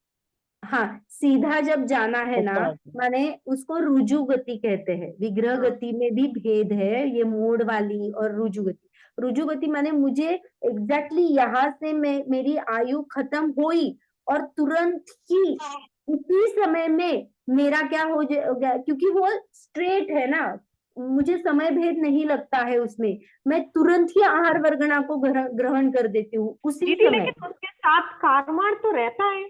हाँ, सीधा जब जाना है ना, अच्छा। माने उसको रुजु गति कहते हैं। विग्रह हाँ। गति में भी भेद है, ये मोड़ वाली और रुजु गति। रुजु गति माने मुझे एग्जैक्टली यहाँ से मेरी आयु खत्म हुई और तुरंत ही उसी समय में मेरा क्या हो जाएगा, क्योंकि वो स्ट्रेट है ना, मुझे समय भेद नहीं लगता है उसमें, मैं तुरंत ही आहार वर्गणा को ग्रहण कर देती हूँ उसी दीदी, समय। लेकिन उसके साथ कारमान तो रहता है।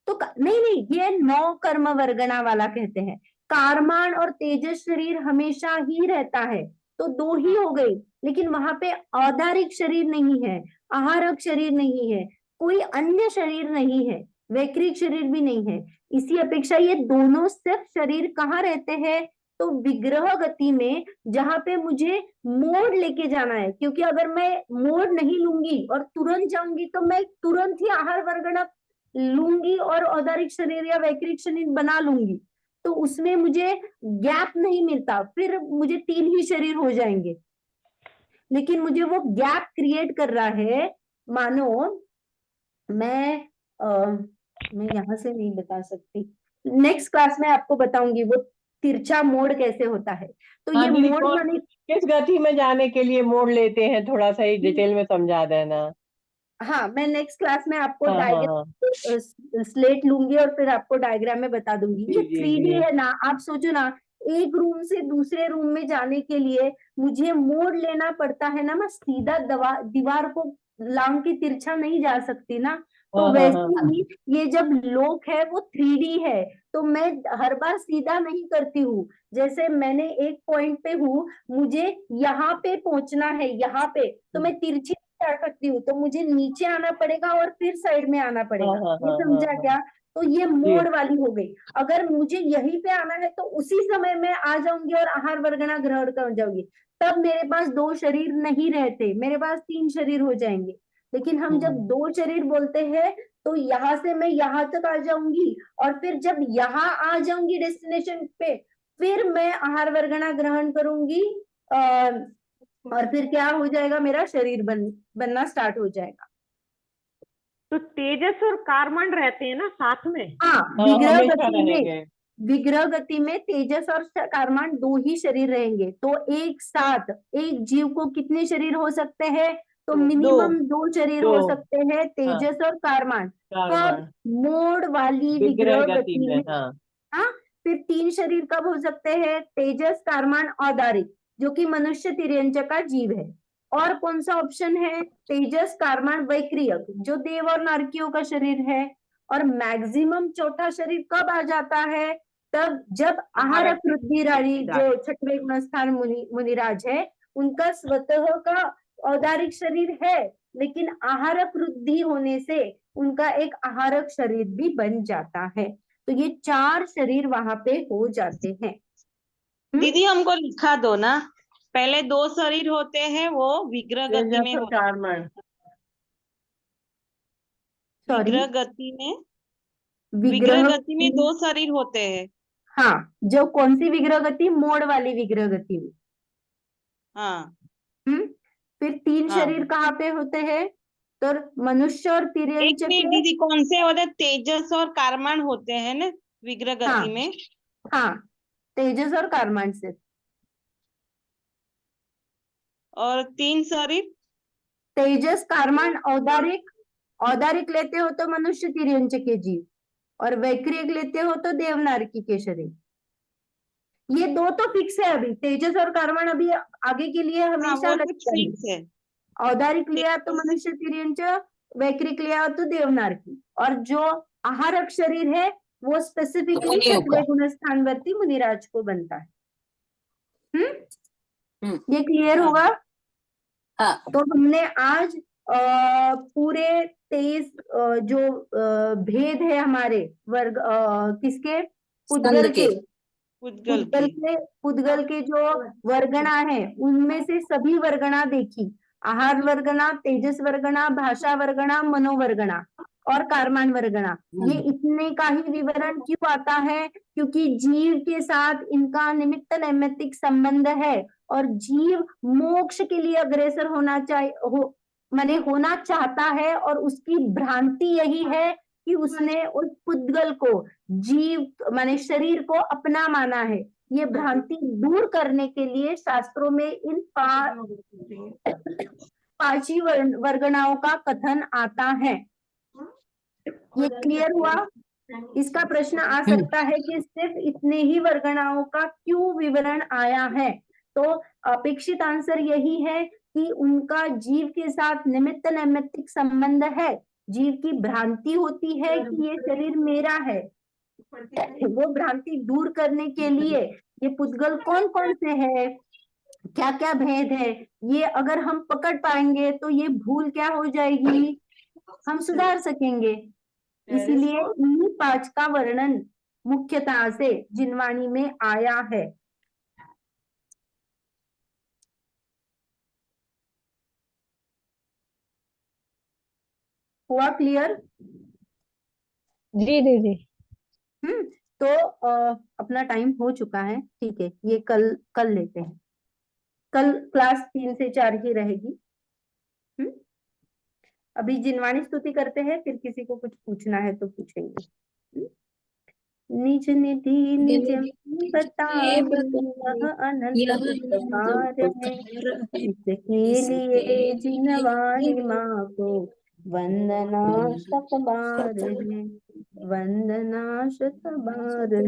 तो नहीं नहीं, ये 9 कर्म वर्गणा वाला कहते हैं। कारमान और तेजस शरीर हमेशा ही रहता है, तो 2 ही हो गई, लेकिन वहां पे औदारिक शरीर नहीं है, आहारक शरीर नहीं है, कोई अन्य शरीर नहीं है, वैक्रिक शरीर भी नहीं है। इसी अपेक्षा ये दोनों सिर्फ शरीर कहाँ रहते हैं? तो विग्रह गति में, जहां पे मुझे मोड़ लेके जाना है, क्योंकि अगर मैं मोड़ नहीं लूंगी और तुरंत जाऊंगी तो मैं तुरंत ही आहार वर्गणा लूंगी और औदारिक शरीर या वैक्रिक शरीर बना लूंगी, तो उसमें मुझे गैप नहीं मिलता, फिर मुझे 3 ही शरीर हो जाएंगे। लेकिन मुझे वो गैप क्रिएट कर रहा है, मानो मैं मैं यहां से नहीं बता सकती, नेक्स्ट क्लास में आपको बताऊंगी वो तिरछा मोड़ कैसे होता है। तो हाँ ये दीदी, मोड़ कौन माने, किस गति में जाने के लिए मोड़ लेते हैं, थोड़ा सा ही डिटेल में समझा देना। हाँ, मैं नेक्स्ट क्लास में आपको हाँ हाँ डायग्राम स्लेट लूंगी और फिर आपको डायग्राम में बता दूंगी। जी ये जी 3D जी। है ना, आप सोचो ना, एक रूम से दूसरे रूम में जाने के लिए मुझे मोड़ लेना पड़ता है ना, मैं सीधा दीवार को लांग के तिरछा नहीं जा सकती ना। तो हाँ हाँ वैसे हाँ। ही ये जब लोक है वो 3D है, तो मैं हर बार सीधा नहीं करती हूँ। जैसे मैंने एक पॉइंट पे हूँ, मुझे यहाँ पे पहुंचना है, यहाँ पे तो मैं तिरछी आ सकती हूँ, तो मुझे नीचे आना पड़ेगा और फिर साइड में आना पड़ेगा। हाँ, ये हाँ, समझा हाँ, क्या? तो ये जी। मोड़ वाली हो गई। अगर मुझे यहीं पे आना है तो उसी समय मैं आ जाऊंगी और आहार वर्गणा ग्रहण कर जाऊंगी, तब मेरे पास 2 शरीर नहीं रहते, मेरे पास 3 शरीर हो जाएंगे। लेकिन हम जब 2 शरीर बोलते हैं तो यहाँ से मैं यहाँ तक आ जाऊंगी, और फिर जब यहाँ आ जाऊंगी डेस्टिनेशन पे, फिर मैं आहार वर्गणा ग्रहण करूंगी, और फिर क्या हो जाएगा, मेरा शरीर बनना स्टार्ट हो जाएगा। तो तेजस और कार्बन रहते हैं ना साथ में? हाँ, हाँ, विग्रह हमेशा गति में, रहेंगे। विग्रह गति में तेजस और कार्बन 2 ही शरीर रहेंगे। तो एक साथ एक जीव को कितने शरीर हो सकते हैं? तो मिनिमम 2 शरीर हो दो। सकते हैं, तेजस और कार्बन। कब? कार्बन मोड़ वाली विग्रह विग्रह गति गति में, में। हाँ। हाँ, फिर 3 शरीर कब हो सकते हैं? तेजस, कार्बन और दारिक, जो कि मनुष्य तिर्यंचक का जीव है। और कौन सा ऑप्शन है? तेजस, कार्बन, वैक्रियक, जो देव और नारकियों का शरीर है। और मैक्सिमम चौथा शरीर कब आ जाता है? तब जब आहारक रुद्धिरारी, जो छठवें गुणस्थान मुनिराज है, उनका स्वतः का औदारिक शरीर है, लेकिन आहारक वृद्धि होने से उनका एक आहारक शरीर भी बन जाता है। तो ये 4 शरीर वहां पे हो जाते हैं। दीदी हमको लिखा दो ना, पहले 2 शरीर होते हैं वो विग्रह गति में होते हैं। कार्बन सॉरी, विग्रह गति में, विग्रह विग्रह गति में 2 शरीर होते हैं। हाँ, जो कौन सी विग्रह गति? मोड़ वाली विग्रह गति में। हाँ फिर 3 हाँ। शरीर कहाँ पे होते हैं? तो मनुष्य और एक तिर्यंचक मिनट के। दीदी, कौन से होते हैं? तेजस और कार्बन होते हैं ना विग्रह हाँ, गति में। हाँ, तेजस और कार्बन से। और 3 शरीर? तेजस, कार्बन, औदारिक। औदारिक लेते हो तो मनुष्य तिर्यंचक के जीव, और वैक्रियक लेते हो तो देवनारकी के शरीर। ये 2 तो फिक्स है अभी, तेजस और कार्बन अभी आगे के लिए हाँ हमेशा वो तो लगता है। फिक्स है। औदारिक लिया तो मनुष्य तिर्यंचक, वैक्रिक लिया तो देवनारकी, और जो आहारक शरीर है वो स्पेसिफिकली मुनियों का। छठवें गुणस्थानवर्ती मुनिराज को बनता है। हम्म। ये क्लियर हाँ। होगा? हाँ, तो हमने आज पूरे 23 जो भेद है हमारे वर्ग, किसके? पुद्गल स्कंद के। के। पुद्गल की। पुद्गल के जो वर्गणा है उनमें से सभी वर्गणा देखी। आहार वर्गणा, तेजस वर्गणा, भाषा वर्गणा, मनोवर्गणा और कार्बन वर्गणा। ये इतने का ही विवरण क्यों आता है? क्योंकि जीव के साथ इनका निमित्त नैमित्तिक संबंध है, और जीव मोक्ष के लिए अग्रसर होना माने होना चाहता है, और उसकी भ्रांति यही है कि उसने उस पुद्गल को, जीव माने शरीर को अपना माना है। ये भ्रांति दूर करने के लिए शास्त्रों में इन 5 ही वर्गणाओं का कथन आता है। ये क्लियर हुआ? इसका प्रश्न आ सकता है कि सिर्फ इतने ही वर्गणाओं का क्यों विवरण आया है? तो अपेक्षित आंसर यही है कि उनका जीव के साथ निमित्त नैमित्तिक संबंध है। जीव की भ्रांति होती है कि ये शरीर मेरा है, वो भ्रांति दूर करने के लिए ये पुद्गल कौन कौन से है, क्या क्या भेद है, ये अगर हम पकड़ पाएंगे तो ये भूल क्या हो जाएगी, हम सुधार सकेंगे। इसीलिए इन्हीं 5 का वर्णन मुख्यतः से जिनवाणी में आया है। हुआ क्लियर? जी दीदी। तो अपना टाइम हो चुका है, ठीक है, ये कल लेते हैं। कल क्लास 3 से 4 ही रहेगी। अभी जिनवाणी स्तुति करते हैं, फिर किसी को कुछ पूछना है तो पूछेंगे। निज निधि निज बताए यह अनंत उपकार है, इसके लिए जिनवाणी माँ को वंदना शत बार है, वंदना शत बार है।